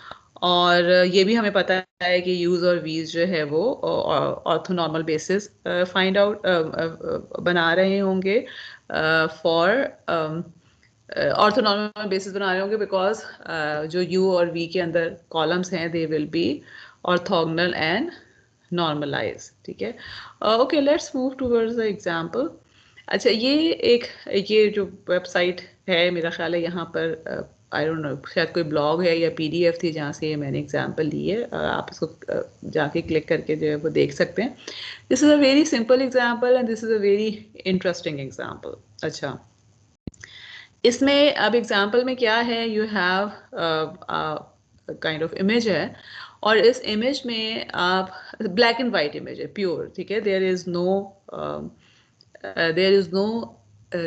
और ये भी हमें पता है कि यूज और वीज जो है वो ऑर्थोनॉर्मल बेसिस फाइंड आउट बना रहे होंगे फॉर ऑर्थोनॉर्मल बेसिस बना रहे होंगे बिकॉज जो यू और वी के अंदर कॉलम्स हैं they will be orthogonal and normalize, ठीक है। Okay let's move towards the example. अच्छा ये जो वेबसाइट है मेरा ख्याल है यहाँ पर आई डोंट नो शायद कोई ब्लॉग है या पीडीएफ थी जहाँ से मैंने एग्जांपल ली है, आप इसको जाके क्लिक करके जो है वो देख सकते हैं। This is a very simple example and this is a very interesting example. अच्छा इसमें अब एग्जांपल में क्या है, you have kind of image है और इस इमेज में आप ब्लैक एंड वाइट इमेज है प्योर, ठीक है, there is no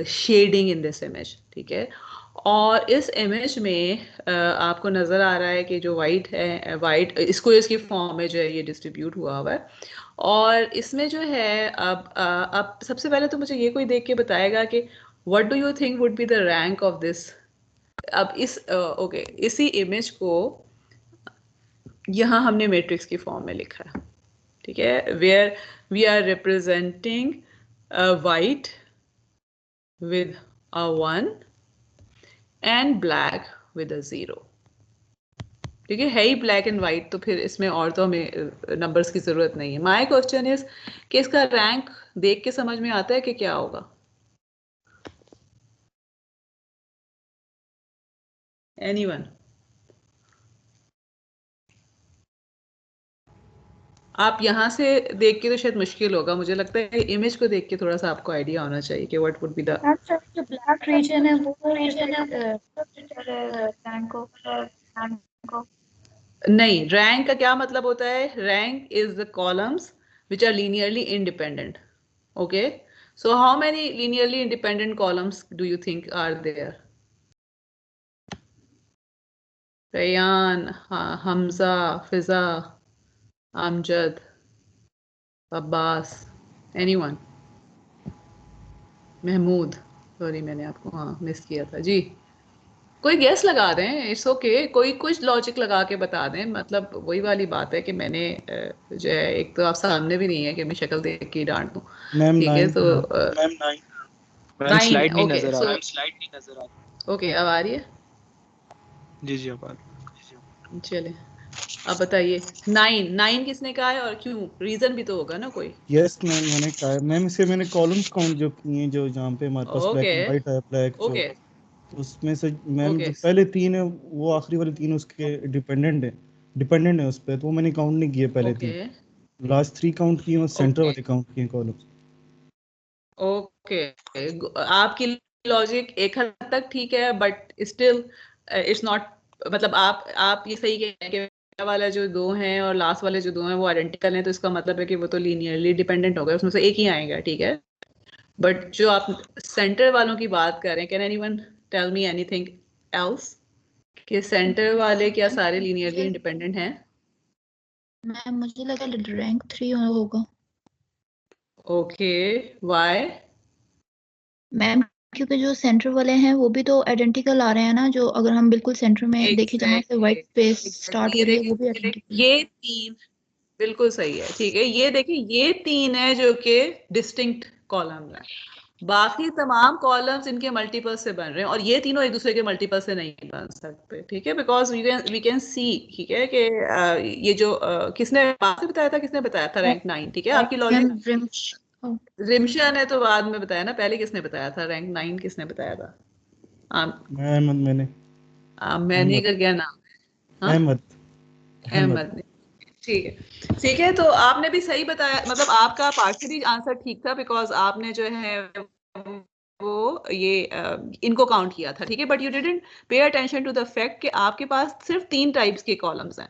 shading in this image, ठीक है। और इस इमेज में आपको नज़र आ रहा है कि जो वाइट है वाइट स्क्वायर्स की फॉर्म में जो है ये डिस्ट्रीब्यूट हुआ हुआ है और इसमें जो है अब सबसे पहले तो मुझे ये कोई देख के बताएगा कि what do you think would be the rank of this. अब ओके इसी इमेज को यहाँ हमने मैट्रिक्स की फॉर्म में लिखा है, ठीक है, where we are representing white with a 1 and black with a 0, ठीक है ही ब्लैक एंड वाइट तो फिर इसमें और तो हमें नंबर्स की जरूरत नहीं है। माय क्वेश्चन इज कि इसका रैंक देख के समझ में आता है कि क्या होगा? एनीवन? आप यहाँ से देख के तो शायद मुश्किल होगा, मुझे लगता है इमेज को देख के थोड़ा सा आपको आइडिया होना चाहिए कि व्हाट वुड बी द जो ब्लैक रीजन है वो रैंक को नहीं, रैंक का क्या मतलब होता है? Rank is the columns which are linearly independent, okay. So how many linearly independent columns do you think are there? Rayan, Hamza, Fiza, Amjad, Abbas, anyone? Mahmood? Sorry मैंने आपको हाँ मिस किया था जी। कोई गेस लगा दें, इट्स ओके, कोई कुछ लॉजिक लगा के बता दें, मतलब वही वाली बात है कि मैंने जो है, एक तो आप सामने भी नहीं है कि मैं शक्ल देख के ही डांट दूं, मैम ठीक है 9। तो मैम 9। मैम 9 स्लाइड नहीं ओके नजर आ सो रही। ओके अब आ रही है, जी जी अब चले अब बताइए 9 किसने कहा है और क्यों, रीजन भी तो होगा ना कोई। यस मैम, मैंने कहा है मैम, इसे मैंने कॉलम्स काउंट जो किए हैं, जो जहाँ पे हमारे पास ब्लैक ओके एंड वाइट है, ब्लैक जो ओके उसमें से मैम ओके जो पहले 3 है वो आखिरी वाले 3 उसके डिपेंडेंट है उस पर, तो वो मैंने काउंट नहीं किए पहले ओके 3। लास्ट 3 काउंट किए और सेंटर ओके वाले काउंट किए कॉलम्स। ओके आपकी लॉजिक एक हद तक ठीक है बट स्टिल इट्स नॉट, मतलब आप ये सही कह रहे हैं कि पहला वाला जो 2 हैं और लास्ट वाले जो 2 हैं वो आइडेंटिकल हैं, तो इसका मतलब है कि वो तो लीनियरली डिपेंडेंट हो गए, उसमें से एक ही आएगा, ठीक है। बट जो आप सेंटर वालों की बात कर रहे हैं, can anyone tell me anything else कि सेंटर वाले क्या सारे लीनियरली इंडिपेंडेंट हैं? मैम मुझे लगा रैंक 3 होगा ओके व्हाई? मैम, क्योंकि जो सेंटर वाले हैं वो भी तो आइडेंटिकल आ रहे हैं ना, जो अगर हम बिल्कुल सेंटर में देखें जहाँ से व्हाइट स्पेस स्टार्ट हो रही है वो भी आइडेंटिकल। ये 3 बिल्कुल सही है, ठीक है। ये देखिए ये 3 है जो कि डिस्टिंक्ट कॉलम है, बाकी तमाम कॉलम्स इनके मल्टीपल से बन रहे हैं और ये तीनों एक दूसरे के मल्टीपल से नहीं बन सकते, ठीक है, बिकॉज वी कैन सी, ठीक है कि ये जो किसने बाद में बताया था, किसने बताया था रैंक 9, ठीक है, आपकी मैम लॉजिक रिम्स रिमशा ने तो बाद में बताया ना, पहले किसने बताया था रैंक 9 किसने बताया था? मैंने मैंने अहमद का क्या नाम? हाँ अहमद अहमद अहमद ने, ठीक है ठीक है, तो आपने भी सही बताया, मतलब आपका पार्शियली आंसर ठीक था बिकॉज आपने जो है वो ये इनको काउंट किया था, ठीक है, but you didn't pay attention to the fact कि आपके पास सिर्फ 3 टाइप्स के कॉलम्स हैं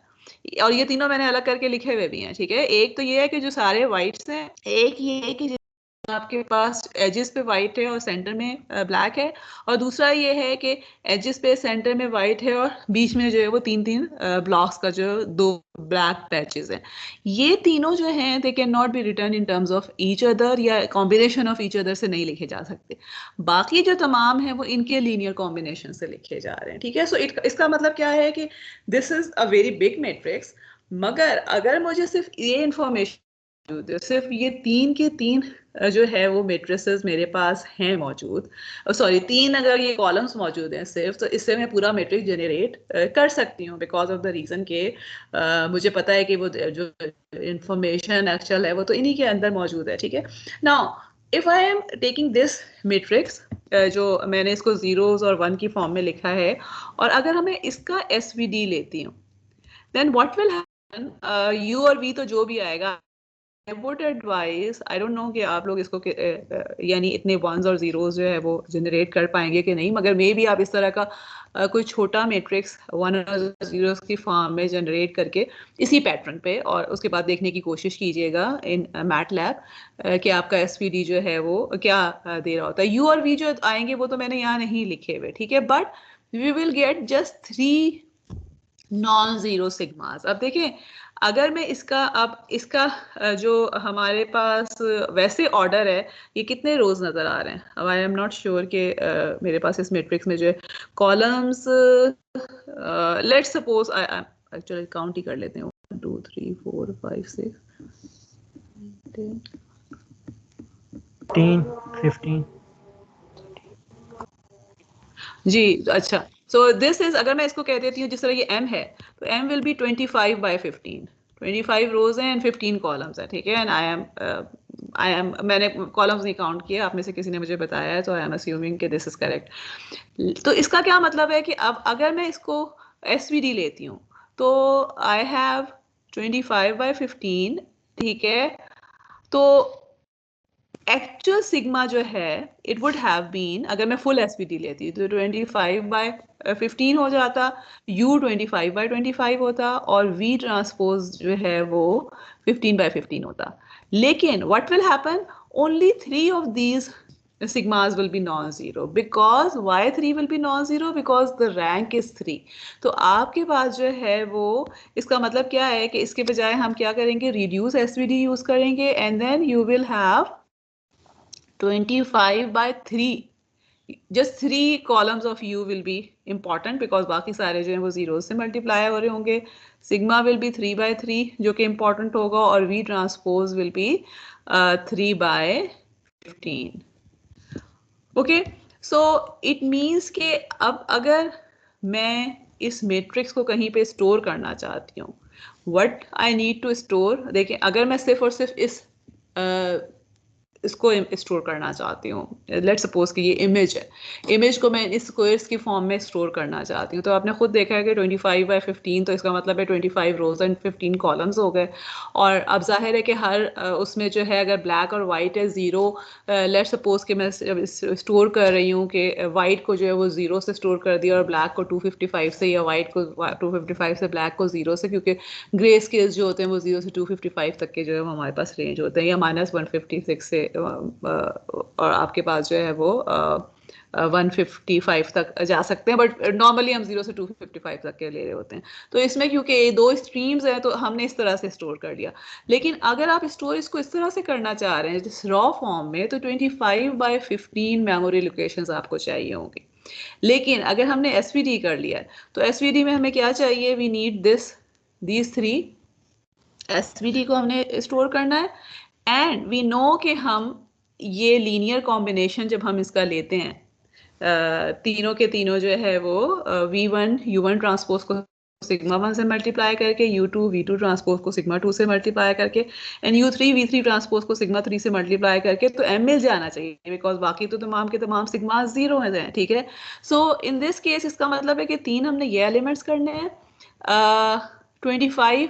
और ये तीनों मैंने अलग करके लिखे हुए भी हैं, ठीक है। एक तो ये है कि जो सारे वाइट्स हैं, एक ये है कि आपके पास एजेस पे वाइट है और सेंटर में ब्लैक है, और दूसरा ये है कि एजेस पे सेंटर में वाइट है और बीच में जो है वो 3 ब्लॉक्स का जो 2 ब्लैक पैचेस हैं। ये तीनों जो हैं they can not be return in terms of each other या कॉम्बिनेशन ऑफ ईच अदर से नहीं लिखे जा सकते, बाकी जो तमाम है वो इनके लीनियर कॉम्बिनेशन से लिखे जा रहे हैं, ठीक है। सो इसका मतलब क्या है कि this is a very big matrix, मगर अगर मुझे सिर्फ ये इंफॉर्मेशन, सिर्फ ये 3 के 3 जो है वो मेट्रिसेस मेरे पास हैं मौजूद, सॉरी 3 अगर ये कॉलम्स मौजूद हैं सिर्फ, तो इससे मैं पूरा मैट्रिक्स जनरेट कर सकती हूँ बिकॉज ऑफ द रीजन के मुझे पता है कि वो जो इंफॉर्मेशन एक्चुअल है वो तो इन्हीं के अंदर मौजूद है, ठीक है। Now if I am taking this matrix, जो मैंने इसको जीरोस और 1 की फॉर्म में लिखा है, और अगर हमें इसका एसवीडी लेती हूँ, then what will happen, you और वी तो जो भी आएगा, I would advise, I don't know कि आप लोग इसको यानी इतने वंस और जीरोस जो है वो जनरेट कर पाएंगे कि नहीं, मगर मे भी आप इस तरह का कोई छोटा मैट्रिक्स 1 और 0 की फॉर्म में जनरेट करके इसी पैटर्न पे और उसके बाद देखने की कोशिश कीजिएगा इन मैटलैब कि आपका एसवीडी जो है वो क्या दे रहा होता है। यू और वी जो आएंगे वो तो मैंने यहाँ नहीं लिखे हुए, ठीक है, but we will get just 3 non zero sigmas. अब देखें अगर मैं इसका अब इसका जो हमारे पास वैसे ऑर्डर है, ये कितने रोज नजर आ रहे हैं, अब आई एम नॉट श्योर कि मेरे पास इस मैट्रिक्स में जो है columns, let's suppose actually count ही कर लेते हैं 1 2 3 4 5 6 10 15 जी अच्छा। सो दिस इज, अगर मैं इसको कह देती हूँ जिस तरह ये m है, तो m विल बी 25/15, 25 रोज हैं एंड 15 कॉलम्स हैं, ठीक है, एंड आई एम मैंने कॉलम्स नहीं काउंट किए, आप में से किसी ने मुझे बताया है, तो आई एम अस्यूमिंग कि दिस इज करेक्ट। तो इसका क्या मतलब है कि अब अगर मैं इसको एसवीडी लेती हूँ तो आई हैव 25/15, ठीक है, तो एक्चुअल सिग्मा जो है इट वुड हैव बीन, अगर मैं फुल एसवीडी लेती तो 25/15 हो जाता, u 25/25 होता और v ट्रांसपोज जो है वो 15/15 होता। लेकिन what will happen, only 3 of these sigmas will be non-zero, because why 3 will be non-zero, because the rank is 3। तो आपके पास जो है वो, इसका मतलब क्या है कि इसके बजाय हम क्या करेंगे, reduce svd यूज करेंगे, and then you will have 25/3, just 3 columns of u will be important because बाकी सारे जो हैं वो जीरो से मल्टीप्लाई हो रहे होंगे. सिग्मा विल बी 3 by 3 जो कि important होगा और v transpose will B 3 by 15. Okay, so it means के अब अगर मैं इस मैट्रिक्स को कहीं पे स्टोर करना चाहती हूँ, what I need to store, देखिए अगर मैं सिर्फ और सिर्फ इसको स्टोर करना चाहती हूँ, लेट्स सपोज कि ये इमेज है, इमेज को मैं इस स्क्वायर्स की फॉर्म में स्टोर करना चाहती हूँ, तो आपने खुद देखा है कि 25 by 15 तो इसका मतलब है 25 रोज एंड 15 कॉलम्स हो गए. और अब जाहिर है कि हर उसमें जो है अगर ब्लैक और वाइट है ज़ीरो, लेट्स सपोज कि मैं स्टोर कर रही हूँ कि वाइट को जो है वो ज़ीरो से स्टोर कर दिया और ब्लैक को 255 से, या वाइट को 255 से, ब्लैक को ज़ीरो से, क्योंकि ग्रे स्केल्स जो होते हैं वो 0 से 255 तक के जो है हमारे पास रेंज होते हैं, या -156 से और आपके पास जो है वो 155 तक जा सकते हैं, बट नॉर्मली हम 0 से 255 तक के ले रहे होते हैं. तो इसमें क्योंकि ये 2 स्ट्रीम्स हैं तो हमने इस तरह से स्टोर कर लिया. लेकिन अगर आप स्टोर इसको इस तरह से करना चाह रहे हैं जिस रॉ फॉर्म में, तो 25 by 15 मेमोरी लोकेशंस आपको चाहिए होंगी. लेकिन अगर हमने एसवीडी कर लिया है तो एसवीडी में हमें क्या चाहिए, वी नीड दीज 3 एसवीडी को हमने स्टोर करना है. एंड वी नो कि हम ये लीनियर कॉम्बिनेशन जब हम इसका लेते हैं, तीनों के तीनों जो है वो v1 u1 ट्रांसपोज को सिग्मा 1 से मल्टीप्लाई करके, u2 v2 ट्रांसपोज को सिग्मा 2 से मल्टीप्लाई करके, एंड u3 v3 ट्रांसपोज को सिग्मा 3 से मल्टीप्लाई करके, तो m मिल जाना चाहिए बिकॉज बाकी तो तमाम के तमाम सिग्मा 0 हैं. ठीक है, सो इन दिस केस इसका मतलब है कि 3 हमने ये एलिमेंट्स करने हैं. 25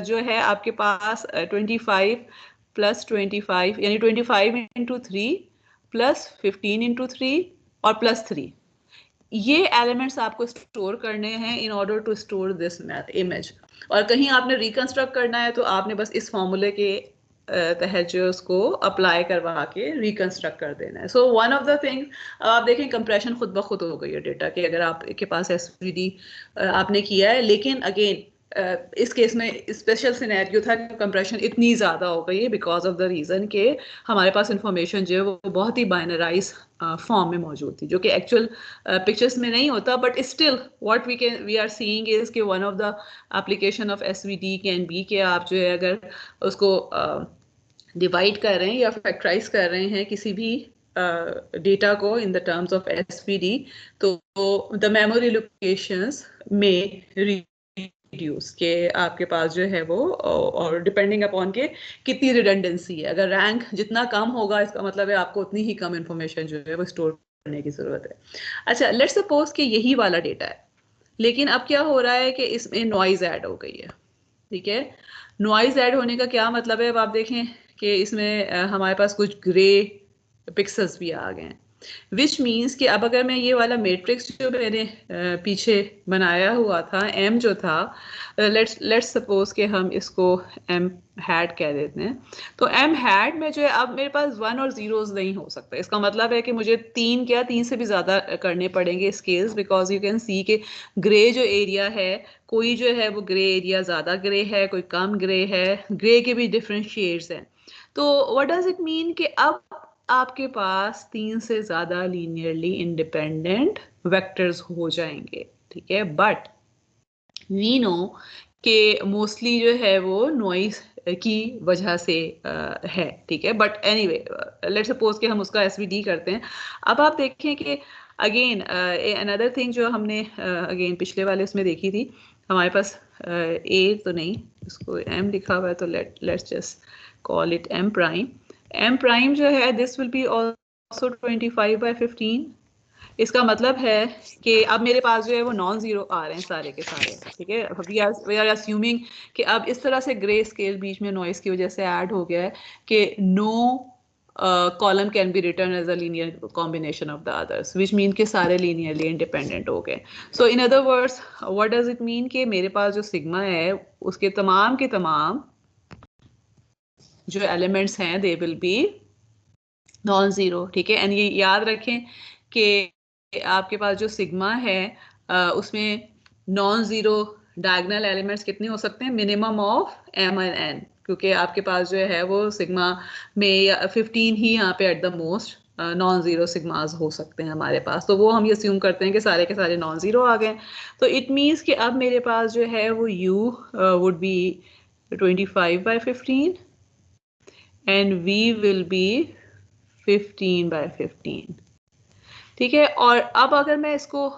जो है आपके पास 25 प्लस 25 यानी 25 इंटू 3 प्लस 15 इंटू 3 और प्लस 3, ये एलिमेंट्स आपको स्टोर करने हैं in order to store this image. और कहीं आपने रिकंस्ट्रक्ट करना है तो आपने बस इस फॉर्मूले के तहत जो उसको अप्लाई करवा के रिकंस्ट्रक्ट कर देना है. So one of the thing, आप देखें कंप्रेशन खुद ब खुद हो गई है डेटा के, अगर आपके पास एसवीडी आपने किया है. लेकिन अगेन इस केस में स्पेशल सिनेरियो था कि कंप्रेशन इतनी ज़्यादा हो गई है बिकॉज ऑफ द रीज़न कि हमारे पास इंफॉर्मेशन जो है वो बहुत ही बाइनराइज फॉर्म में मौजूद थी, जो कि एक्चुअल पिक्चर्स में नहीं होता. But still what we are seeing is कि one of the application of SVD can be कि आप जो है अगर उसको डिवाइड कर रहे हैं या फैक्टराइज कर रहे हैं किसी भी डेटा को in the terms of SVD, तो द मेमोरी लोकेशंस में रिड्यूस के आपके पास जो है वो, और डिपेंडिंग अपॉन के कितनी रिडंडेंसी है. अगर रैंक जितना कम होगा इसका मतलब है आपको उतनी ही कम इंफॉर्मेशन जो है वो स्टोर करने की जरूरत है. अच्छा, लेट्स सपोज कि यही वाला डेटा है, लेकिन अब क्या हो रहा है कि इसमें नॉइज ऐड हो गई है. ठीक है, नॉइज ऐड होने का क्या मतलब है, अब आप देखें कि इसमें हमारे पास कुछ ग्रे पिक्सल्स भी आ गए हैं, विच मीन्स कि अब अगर मैं ये वाला मैट्रिक्स जो मैंने पीछे बनाया हुआ था, m जो था, लेट्स सपोज कि हम इसको m हैड कह देते हैं, तो m हैड में जो है अब मेरे पास 1 और 0s नहीं हो सकता. इसका मतलब है कि मुझे 3 से भी ज़्यादा करने पड़ेंगे scales, because you can see कि ग्रे जो एरिया है, कोई जो है वो ग्रे एरिया ज़्यादा ग्रे है, कोई कम ग्रे है, ग्रे के भी डिफरेंट शेड्स हैं. तो व्हाट डज इट मीन कि अब आपके पास 3 से ज़्यादा लीनियरली इंडिपेंडेंट वेक्टर्स हो जाएंगे. ठीक है, बट वी नो कि मोस्टली जो है वो नॉइस की वजह से है. ठीक है, बट एनीवे लेट्स सपोज कि हम उसका एसवीडी करते हैं. अब आप देखें कि अगेन अनदर थिंग जो हमने अगेन पिछले वाले उसमें देखी थी, हमारे पास ए तो नहीं, इसको m लिखा हुआ है, तो let's just call it m prime. m prime जो है this will B also 25 by 15. इसका मतलब है कि अब मेरे पास जो है वो नॉन जीरो आ रहे हैं सारे के सारे. ठीक है, वी आर अस्यूमिंग कि अब इस तरह से ग्रे स्केल बीच में नॉइस की वजह से ऐड हो गया है कि no column can be written as a linear combination of the others, which mean कि सारे लीनियरली इंडिपेंडेंट हो गए. So in other words what does it mean कि मेरे पास जो सिग्मा है उसके तमाम के तमाम जो एलिमेंट्स हैं they will B non zero. ठीक है, एंड ये याद रखें कि आपके पास जो सिग्मा है उसमें नॉन जीरो डायगोनल एलिमेंट्स कितने हो सकते हैं, minimum of m and n, क्योंकि आपके पास जो है वो सिग्मा में 15 ही यहाँ पे at the most non zero sigmas हो सकते हैं हमारे पास, तो वो हम ये अस्यूम करते हैं कि सारे के सारे नॉन जीरो आ गए। तो इट मीन्स कि अब मेरे पास जो है वो u would be 25/15 and v will be 15/15, ठीक है। और अब अगर मैं इसको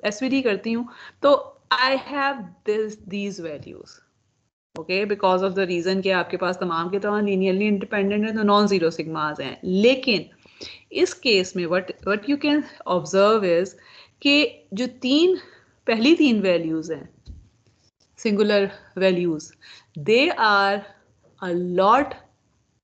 SVD करती हूँ तो I have these values, okay, because of the reason कि आपके पास तमाम के तमाम लीनियरली इंडिपेंडेंट है तो नॉन जीरो सिग्मास हैं। लेकिन इस केस में what you can observe is कि जो पहली तीन वैल्यूज हैं singular values, they are a lot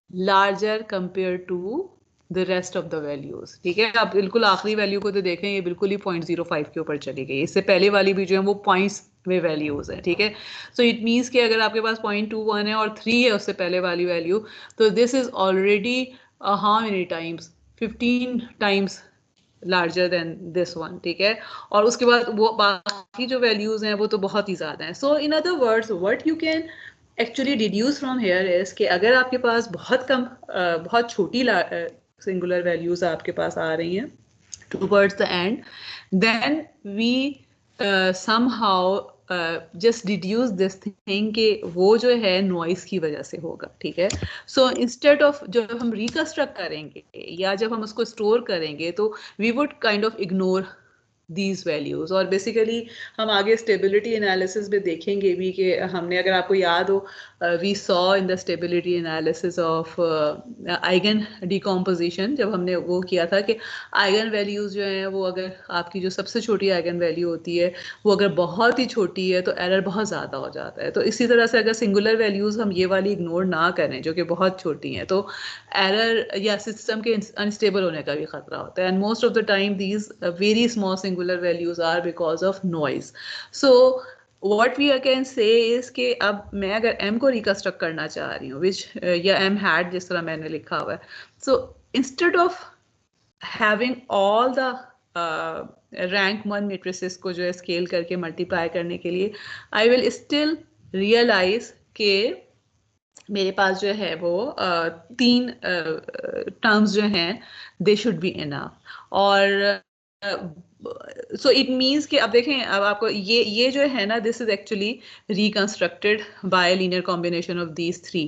larger compare to the rest of the values, ठीक है। आप बिल्कुल आखिरी वैल्यू को तो देखें, ये बिल्कुल ही 0.05 के ऊपर चली गई। इससे पहले वाली भी जो है वो पॉइंट्स में वैल्यूज है, ठीक है। सो इट मीन्स कि अगर आपके पास 0.21 है और 3 है उससे पहले वाली वैल्यू, तो this is already how many times, 15 times larger than this one, ठीक है। और उसके बाद वो बाकी जो वैल्यूज हैं वो तो बहुत ही ज्यादा हैं। So in other words what you can actually deduce from here is कि अगर आपके पास बहुत छोटी सिंगुलर वैल्यूज आपके पास आ रही हैं towards the end, then we somehow just deduce this thing कि वो जो है नॉइस की वजह से होगा, ठीक है। सो इंस्टेड ऑफ जब हम रिकंस्ट्रक्ट करेंगे या जब हम उसको स्टोर करेंगे तो we would kind of ignore these values। और बेसिकली हम आगे स्टेबिलिटी एनालिसिस में देखेंगे भी कि हमने, अगर आपको याद हो, we saw in the stability analysis of eigen decomposition, जब हमने वो किया था कि आइगन वैल्यूज जो हैं वो अगर आपकी जो सबसे छोटी आइगन वैल्यू होती है वो अगर बहुत ही छोटी है तो एरर बहुत ज़्यादा हो जाता है। तो इसी तरह से अगर सिंगुलर वैल्यूज हम ये वाली इग्नोर ना करें जो कि बहुत छोटी हैं, तो एरर या सिस्टम के अनस्टेबल होने का भी खतरा होता है। And most of the time these very small singular values are because of noise. So what we can say is कि अब मैं अगर m को रिकंस्ट्रक्ट करना चाह रही हूँ which या m hat जिस तरह मैंने लिखा हुआ है, so instead of having all the rank 1 matrices को जो है स्केल करके मल्टीप्लाई करने के लिए, I will still realize कि मेरे पास जो है वो तीन टर्म्स जो हैं दे शुड बी इनफ। और सो इट मीन्स कि अब देखें, अब आपको ये जो है ना, this is actually reconstructed bye linear combination of these three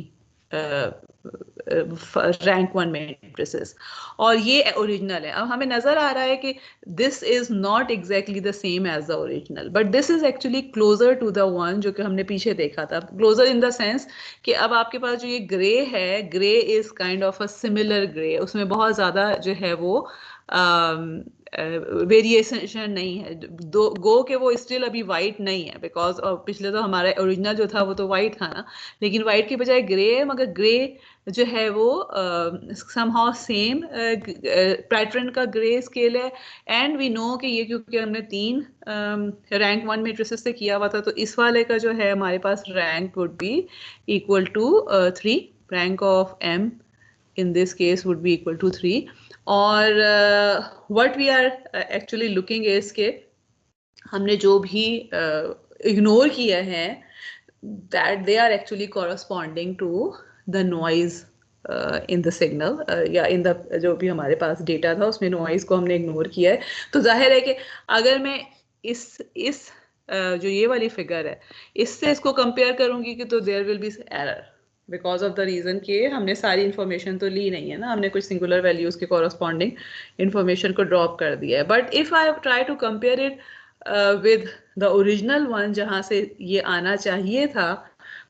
rank 1 matrices, और ये ओरिजिनल है। अब हमें नजर आ रहा है कि this is not exactly the same as the original, but this is actually closer to the one जो कि हमने पीछे देखा था। क्लोजर इन द सेंस कि अब आपके पास जो ये ग्रे है, grey is kind of a similar grey, उसमें बहुत ज्यादा जो है वो वेरिएशन नहीं है। दो गो के वो स्टिल अभी वाइट नहीं है, बिकॉज पिछले तो हमारा ओरिजिनल जो था वो तो वाइट था ना, लेकिन वाइट की बजाय ग्रे है, मगर ग्रे जो है वो समहाउ सेम पैटर्न का ग्रे स्केल है। एंड वी नो कि ये क्योंकि हमने तीन रैंक 1 मैट्रिसेस से किया हुआ था, तो इस वाले का जो है हमारे पास rank would be equal to 3, rank of m in this case would be equal to 3। और what we are actually looking is कि हमने जो भी इग्नोर किया है that they are actually corresponding to the noise in the signal या in the जो भी हमारे पास डेटा था उसमें नॉइज को हमने इग्नोर किया है। तो जाहिर है कि अगर मैं इस जो ये वाली फिगर है इससे इसको कंपेयर करूंगी कि तो there will be error, because of the reason कि हमने सारी इंफॉर्मेशन तो ली नहीं है ना, हमने कुछ सिंगुलर वैल्यूज के कॉरस्पॉन्डिंग इंफॉर्मेशन को ड्रॉप कर दिया है। But if I try to compare it with the original one जहाँ से ये आना चाहिए था,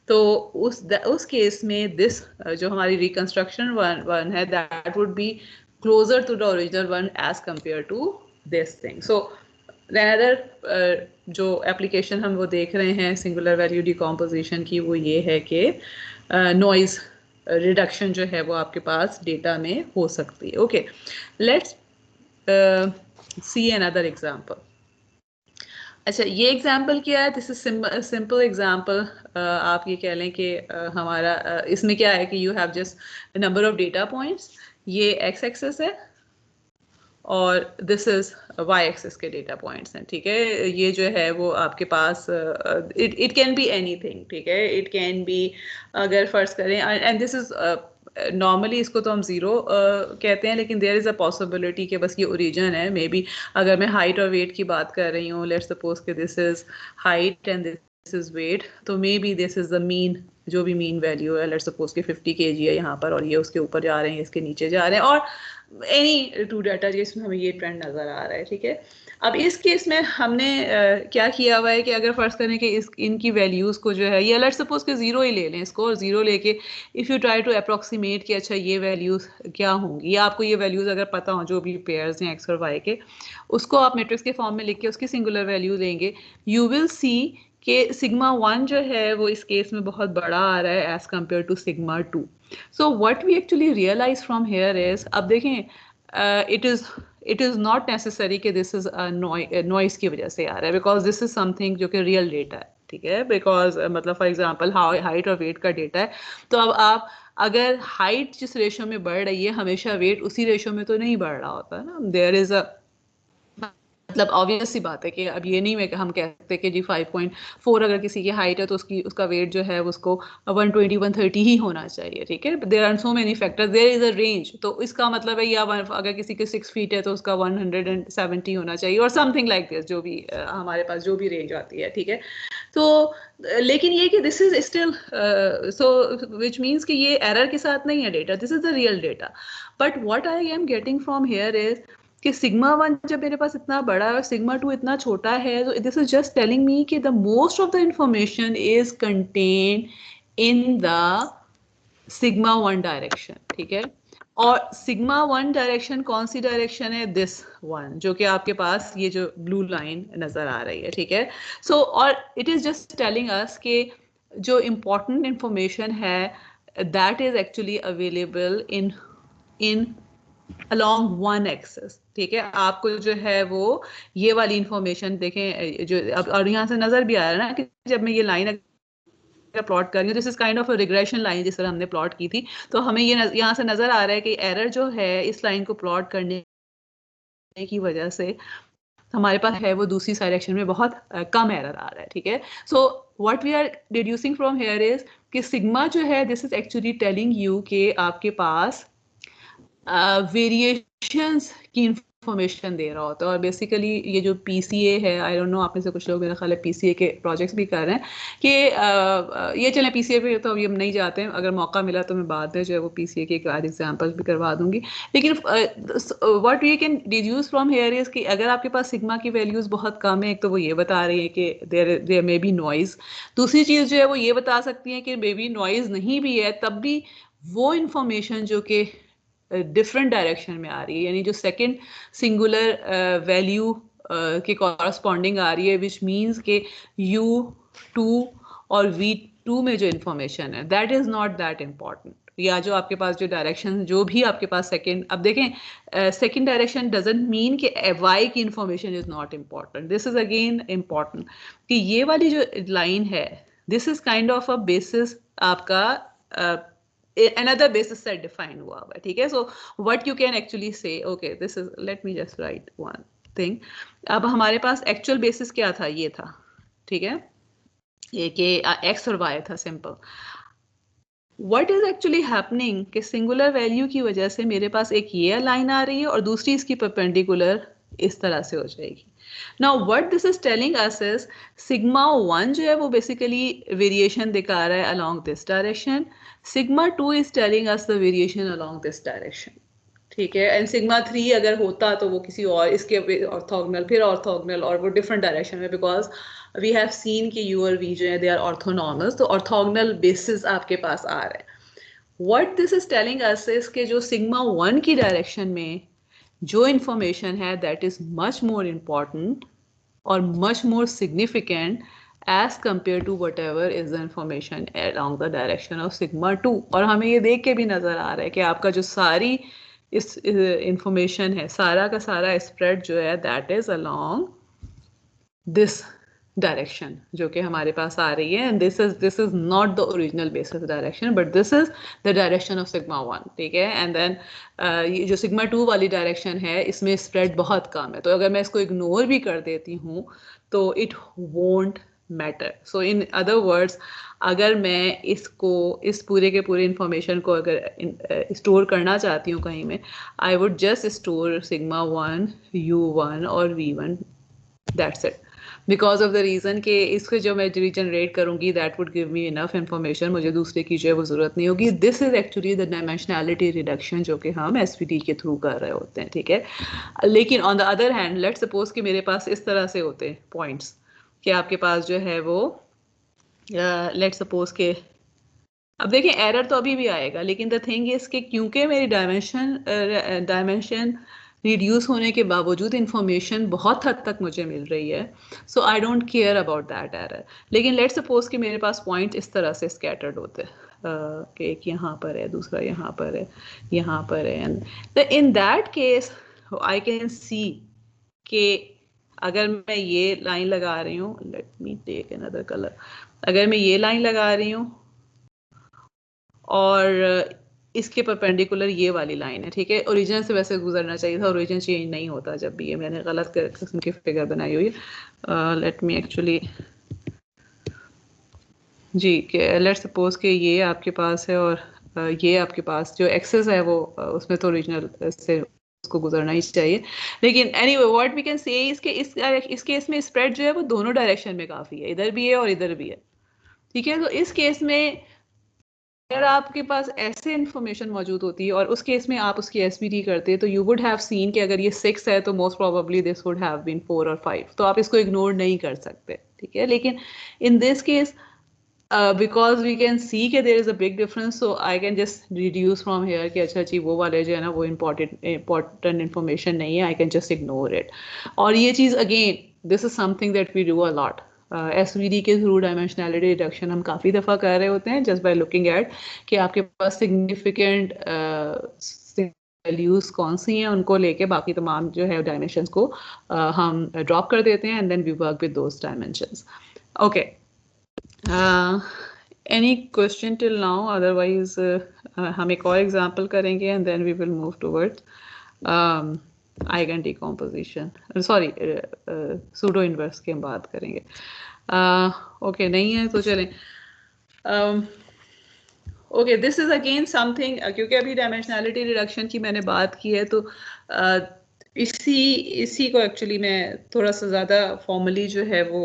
तो उस केस में दिस जो हमारी रिकंस्ट्रक्शन वन है that would be closer to the original one as compare to this thing. So another जो एप्लीकेशन हम वो देख रहे हैं सिंगुलर वैल्यू डिकम्पोजिशन की, वो ये है कि नॉइज रिडक्शन जो है वो आपके पास डेटा में हो सकती है। Okay, let's see another example. अच्छा, ये एग्जांपल क्या है? This is simple example. आप ये कह लें कि हमारा इसमें क्या है कि you have just number of data points, ये एक्स एक्सेस है और दिस इज वाई एक्सिस के डेटा पॉइंट्स हैं, ठीक है। ये जो है वो आपके पास इट कैन बी एनीथिंग, ठीक है। इट कैन बी, अगर फर्ज करें, एंड दिस इज नॉर्मली इसको तो हम ज़ीरो कहते हैं, लेकिन देयर इज़ अ पॉसिबिलिटी कि बस ये ओरिजिन है। मे बी अगर मैं हाइट और वेट की बात कर रही हूँ, लेट्स सपोज कि this is height and this is weight, तो maybe this is the mean, जो भी मीन वैल्यू है, लेट्स सपोज कि 50 kg है यहाँ पर, और ये उसके ऊपर जा रहे हैं, इसके नीचे जा रहे हैं, और एनी टू डाटा जिसमें हमें ये ट्रेंड नज़र आ रहा है, ठीक है। अब इस केस में हमने क्या किया हुआ है कि अगर फर्ज करें कि इनकी वैल्यूज़ को जो है, ये लेट्स सपोज कि ज़ीरो ही ले लें इसको, और ज़ीरो लेके if you try to approximate कि अच्छा ये वैल्यूज़ क्या होंगी, या आपको ये वैल्यूज़ अगर पता हो जो भी पेयर्स हैं एक्स और वाई के, उसको आप मैट्रिक्स के फॉर्म में लिख के उसकी सिंगुलर वैल्यू लेंगे, यू विल सी कि सिग्मा 1 जो है वो इस केस में बहुत बड़ा आ रहा है as compare to sigma 2। So what we actually realise from here is, अब देखें, इट इज़ नॉट नेसेसरी कि दिस इज नॉइस की वजह से आ रहा है, बिकॉज दिस इज समथिंग जो कि रियल डेटा है, ठीक है। बिकॉज मतलब फॉर एग्जांपल हाइट और वेट का डेटा है, तो अब आप अगर हाइट जिस रेशो में बढ़ रही है, हमेशा वेट उसी रेशो में तो नहीं बढ़ रहा होता है ना। देयर इज अ, मतलब ऑब्वियस सी बात है कि अब ये नहीं है कि हम कहते कि जी 5.4 अगर किसी की हाइट है तो उसका वेट जो है उसको 120 130 ही होना चाहिए, ठीक है। There are so many factors, there is a range, तो इसका मतलब है या अगर किसी के 6 फीट है तो उसका 170 होना चाहिए, और समथिंग लाइक दिस, जो भी हमारे पास जो भी रेंज आती है, ठीक है। तो लेकिन ये कि this is still so which means कि ये एरर के साथ नहीं है data, this is the real data. But what I am getting from here is कि सिग्मा 1 जब मेरे पास इतना बड़ा है और सिग्मा 2 इतना छोटा है, तो this is just telling me कि the most of the information is contain in the sigma 1 direction, ठीक है। और सिग्मा 1 डायरेक्शन कौन सी डायरेक्शन है? दिस वन, जो कि आपके पास ये जो ब्लू लाइन नजर आ रही है, ठीक है। सो और it is just telling us कि जो इम्पोर्टेंट इंफॉर्मेशन है that is actually available in along one axis, ठीक है। आपको जो है वो ये वाली इंफॉर्मेशन देखें, जो अब और यहाँ से नजर भी आ रहा है ना कि जब मैं ये लाइन प्लॉट कर रही हूँ, this is kind of regression line जिस तरह हमने प्लॉट की थी, तो हमें ये यहाँ से नजर आ रहा है कि एरर जो है इस लाइन को प्लॉट करने की वजह से हमारे पास है वो दूसरी डायरेक्शन में बहुत कम एरर आ रहा है, ठीक है। So what we are deducing from here is कि सिग्मा जो है this is actually telling you कि आपके पास वेरिएशंस की इंफॉर्मेशन दे रहा होता है। और बेसिकली ये जो पीसीए है, आई डोंट नो आप में से कुछ लोग मेरा ख्याल है पीसीए के प्रोजेक्ट्स भी कर रहे हैं कि ये चलें पीसीए पे तो अभी हम नहीं जाते हैं, अगर मौका मिला तो मैं बाद में जो है वो पीसीए के एक आध एग्जाम्पल्स भी करवा दूंगी। लेकिन what we can deduce from here is कि अगर आपके पास सिग्मा की वैल्यूज बहुत कम है, एक तो वो ये बता रही है कि देयर मे बी नॉइज, दूसरी चीज़ जो है वो ये बता सकती है कि मे बी नॉइज नहीं भी है, तब भी वो इंफॉर्मेशन जो कि डिफरेंट डायरेक्शन में आ रही है, यानी जो सेकंड सिंगुलर वैल्यू के कॉरस्पॉन्डिंग आ रही है, विच मीन्स के U2 और V2 में जो इंफॉर्मेशन है that is not that important, या जो आपके पास जो डायरेक्शन जो भी आपके पास सेकंड, अब देखें सेकंड डायरेक्शन डजंट मीन कि वाई की information is not important, this is again important कि ये वाली जो लाइन है this is kind of a basis आपका another basis set define हुआ है, ठीक है। so what you can actually say, okay this is, let me just write one thing, अब हमारे पास actual basis क्या था, ये था, ठीक है, ये कि x और y था simple. what is actually happening कि सिंगुलर वैल्यू की वजह से मेरे पास एक ये लाइन आ रही है और दूसरी इसकी परपेंडिकुलर इस तरह से हो जाएगी। Now what this is telling us is sigma 1 जो है वो basically variation दिखा रहा है along this direction, sigma 2 is telling us the variation along this direction, ठीक है। एंड सिग्मा 3 अगर होता तो वो किसी और इसके ऑर्थोगोनल, फिर ऑर्थोगोनल, और वो डिफरेंट डायरेक्शन में, बिकॉज वी हैव सीन कि यू और वी जो है दे आर ऑर्थोनॉर्मल, तो ऑर्थोगोनल बेसिस आपके पास आ रहा है। What this is telling us is कि जो सिग्मा 1 की डायरेक्शन में जो इंफॉर्मेशन है that is much more important और much more significant as compared to whatever is the information along the direction of sigma 2। और हमें ये देख के भी नजर आ रहा है कि आपका जो सारी इस इंफॉर्मेशन है, सारा का सारा स्प्रेड जो है that is along this direction जो कि हमारे पास आ रही है, and this is not the original basis direction but this is the direction of sigma 1, ठीक है। एंड देन ये जो सिग्मा 2 वाली डायरेक्शन है इसमें स्प्रेड बहुत कम है, तो अगर मैं इसको इग्नोर भी कर देती हूँ तो it won't matter. So in other words, अगर मैं इसको इस पूरे के पूरे इंफॉर्मेशन को अगर स्टोर करना चाहती हूँ कहीं में, I would just store sigma 1 u1 और v1, that's it. Because of the reason कि इसको जो मैं रीजनरेट करूंगी that would give me enough information, मुझे दूसरे की जो है वो ज़रूरत नहीं होगी। This is actually the dimensionality reduction जो कि हम एसवीडी के थ्रू कर रहे होते हैं, ठीक है। लेकिन on the other hand let suppose कि मेरे पास इस तरह से होते हैं पॉइंट्स कि आपके पास जो है वो लेट सपोज के, अब देखिए एरर तो अभी भी आएगा, लेकिन द थिंग इज कि क्योंकि मेरी डायमेंशन रिड्यूस होने के बावजूद इंफॉर्मेशन बहुत हद तक मुझे मिल रही है, so I don't care about that error. लेकिन लेट सपोज कि मेरे पास पॉइंट इस तरह से स्कैटर्ड होते हैं कि एक यहाँ पर है, दूसरा यहाँ पर है, यहाँ पर है, and in that case I can see कि अगर मैं ये लाइन लगा रही हूँ, let me take another colour, अगर मैं ये लाइन लगा रही हूँ और इसके परपेंडिकुलर ये वाली लाइन है, ठीक है। ओरिजिन से वैसे गुजरना चाहिए था, ओरिजिन चेंज नहीं होता जब भी, ये मैंने गलत किस्म की फिगर बनाई हुई है। लेट मी एक्चुअली जी, लेट सपोज कि ये आपके पास है और ये आपके पास जो एक्सेस है वो उसमें तो ओरिजिनल से उसको गुजरना ही चाहिए। लेकिन एनीवे व्हाट वी कैन से इस केस में स्प्रेड जो है वो दोनों डायरेक्शन में काफ़ी है, इधर भी है और इधर भी है, ठीक है। तो इस केस में अगर आपके पास ऐसे इंफॉर्मेशन मौजूद होती है और उस केस में आप उसकी एसवीडी करते तो यू वुड हैव सीन कि अगर ये 6 है तो most probably this would have been 4 और 5, तो आप इसको इग्नोर नहीं कर सकते, ठीक है। लेकिन in this case because we can see कि there is a big difference, so I can just reduce from here कि अच्छा जी वो वाले जो है ना वो इम्पोर्टेंट इन्फॉर्मेशन नहीं है, I can just ignore it. और ये चीज़ again this is something that we do a lot SVD के थ्रू, डायमेंशनैलिटी रिडक्शन हम काफ़ी दफ़ा कर रहे होते हैं जस्ट बाय लुकिंग एट कि आपके पास सिग्निफिकेंट वैल्यूज कौन सी हैं, उनको लेके बाकी तमाम जो है डायमेंशंस को हम ड्रॉप कर देते हैं and then we work with those dimensions. Okay, any question till now? Otherwise हम एक और एग्जांपल करेंगे and then we will move towards eigen decomposition, sorry pseudo inverse की हम बात करेंगे। ओके, नहीं है तो चलें। Okay, this is again something, क्योंकि अभी डायमेंशनैलिटी रिडक्शन की मैंने बात की है तो इसी को एक्चुअली मैं थोड़ा सा ज़्यादा फॉर्मली जो है वो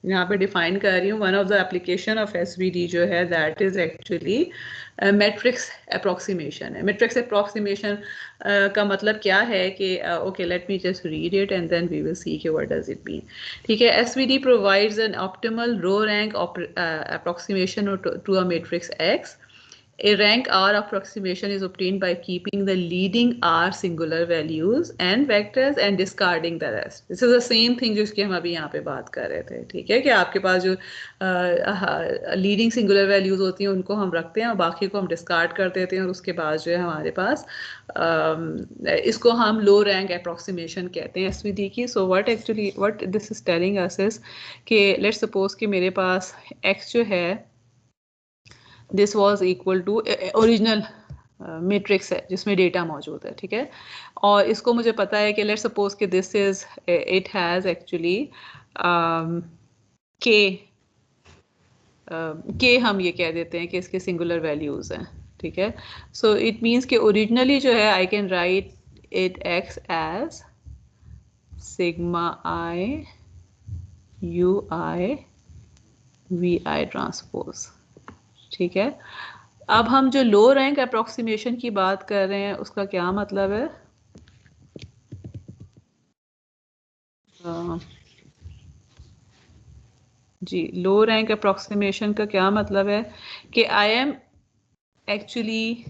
यहाँ पे डिफाइन कर रही हूँ। One of the application of SVD जो है that is actually matrix approximation है। मैट्रिक्स अप्रॉक्सीमेशन का मतलब क्या है कि okay let me just read it and then we will see कि व्हाट डज इट मीन, ठीक है। SVD provides an optimal row rank approximation to a matrix X. A rank R approximation is obtained by keeping the leading R singular values and vectors and discarding the rest. This is the same thing जिसकी हम अभी यहाँ पे बात कर रहे थे, ठीक है, कि आपके पास जो लीडिंग सिंगुलर वैल्यूज होती हैं उनको हम रखते हैं और बाकी को हम डिस्कार्ड कर देते हैं और उसके बाद जो है हमारे पास इसको हम लो रैंक अप्रॉक्सीमेशन कहते हैं एसवीडी की। So what this is telling us is कि लेट्स सपोज कि मेरे पास x जो है this was equal to original matrix है जिसमें डेटा मौजूद है, ठीक है। और इसको मुझे पता है कि लेट्स सपोज कि this is it has actually के हम ये कह देते हैं कि इसके सिंगुलर वैल्यूज़ हैं, ठीक है। सो इट मीन्स कि ओरिजिनली जो है I can write it X as sigma I U I V I transpose, ठीक है। अब हम जो लो रैंक अप्रॉक्सीमेशन की बात कर रहे हैं उसका क्या मतलब है? जी, लो रैंक अप्रॉक्सीमेशन का क्या मतलब है कि I am actually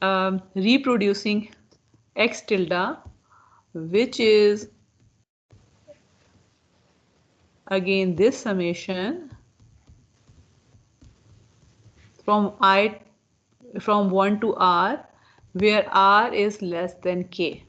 reproducing x tilde which is again this summation from 1 to r where r is less than k,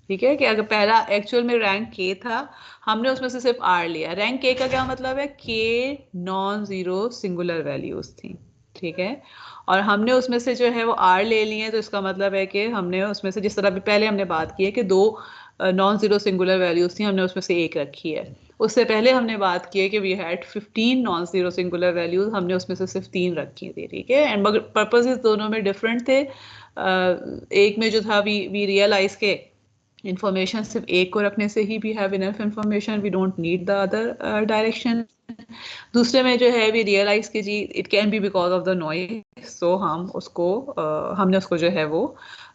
ठीक है, कि अगर पहला एक्चुअल में रैंक के था, हमने उसमें से सिर्फ आर लिया। रैंक के का क्या मतलब है? के नॉन जीरो सिंगुलर वैल्यूज थी, ठीक है, और हमने उसमें से जो है वो आर ले लिए, तो इसका मतलब है कि हमने उसमें से, जिस तरह भी पहले हमने बात की है कि दो नॉन जीरो सिंगुलर वैल्यूज थी, हमने उसमें से एक रखी है। उससे पहले हमने बात की है कि we had 15 non zero singular values, हमने उसमें से सिर्फ 3 रखी थी, ठीक है। एंड मगर पर्पसेस दोनों में डिफरेंट थे। एक में जो था वी रियलाइज के इंफॉर्मेशन सिर्फ एक को रखने से ही we have enough information, we don't need the other direction. दूसरे में जो है वी रियलाइज कि जी it can be because of the noise, so हम उसको हमने उसको जो है वो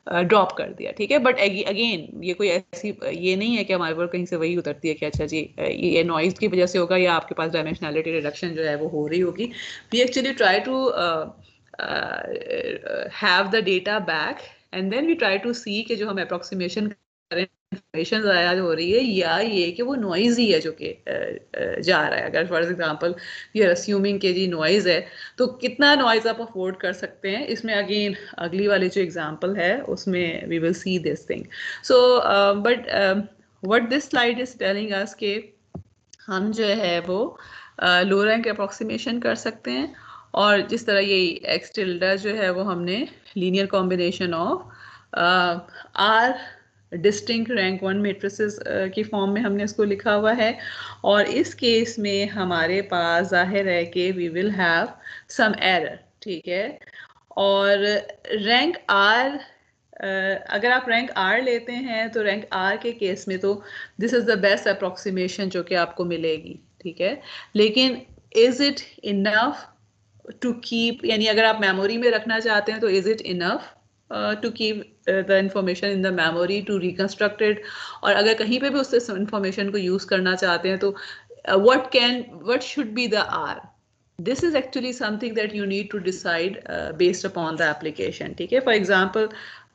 ड्रॉप कर दिया, ठीक है। बट अगेन ये कोई ऐसी ये नहीं है कि हमारे ऊपर कहीं से वही उतरती है कि अच्छा जी ये नॉइज की वजह से होगा या आपके पास डायमेंशनैलिटी रिडक्शन जो है वो हो रही होगी। We actually try to have the data back and then we try to see कि जो हम अप्रोक्सीमेशन करें, इंफॉर्मेशन ज़ाया हो रही है या ये कि वो नॉइज ही है जो कि जा रहा है। अगर for example we are assuming कि जी नॉइज है, तो कितना नॉइज आप अफोर्ड कर सकते हैं, इसमें अगेन अगली वाली जो एग्जांपल है उसमें we will see this thing. So but what this slide is telling us के हम जो है वो लो रैंक अप्रोक्सीमेशन कर सकते हैं, और जिस तरह ये एक्स टिल्डा जो है वो हमने linear combination of R distinct rank one matrices की फॉर्म में हमने इसको लिखा हुआ है। और इस केस में हमारे पास जाहिर है कि we will have some error, ठीक है। और रैंक आर, अगर आप रैंक आर लेते हैं तो रैंक आर के केस में तो this is the best approximation जो कि आपको मिलेगी, ठीक है। लेकिन is it enough to keep, यानी अगर आप मेमोरी में रखना चाहते हैं तो is it enough to keep the information in the memory to reconstruct it, और अगर कहीं पे भी उस इंफॉर्मेशन को यूज करना चाहते हैं तो what should be the R? This is actually something that you need to decide based upon the application, ठीक है। फॉर एग्जाम्पल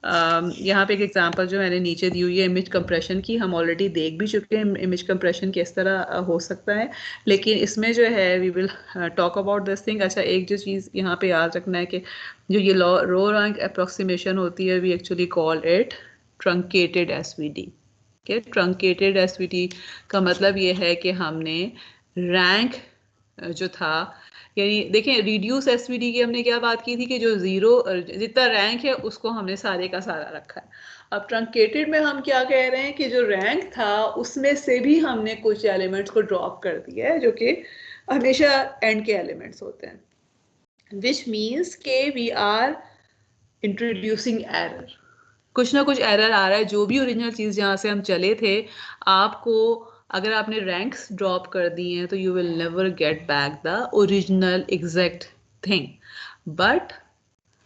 यहाँ पे एक एग्जांपल जो मैंने नीचे दी हुई है इमेज कंप्रेशन की, हम ऑलरेडी देख भी चुके हैं इमेज कंप्रेशन किस तरह हो सकता है, लेकिन इसमें जो है we will talk about this thing. अच्छा, एक जो चीज़ यहाँ पे याद रखना है कि जो ये रो रैंक अप्रोक्सीमेशन होती है we actually call it truncated SVD. K truncated SVD का मतलब ये है कि हमने रैंक जो था, यानी देखें रिड्यूस एसवीडी की हमने क्या बात की थी कि जो जीरो जितना रैंक है उसको हमने सारे का सारा रखा है। अब ट्रंकेटेड में हम क्या कह रहे हैं कि जो रैंक था उसमें से भी हमने कुछ एलिमेंट्स को ड्रॉप कर दिया है जो कि हमेशा एंड के एलिमेंट्स होते हैं, विच मीन्स के वी आर इंट्रोड्यूसिंग एरर। कुछ ना कुछ एरर आ रहा है, जो भी ओरिजिनल चीज़ जहाँ से हम चले थे, आपको अगर आपने रैंक्स ड्रॉप कर दिए हैं तो you will never get back the original exact thing. But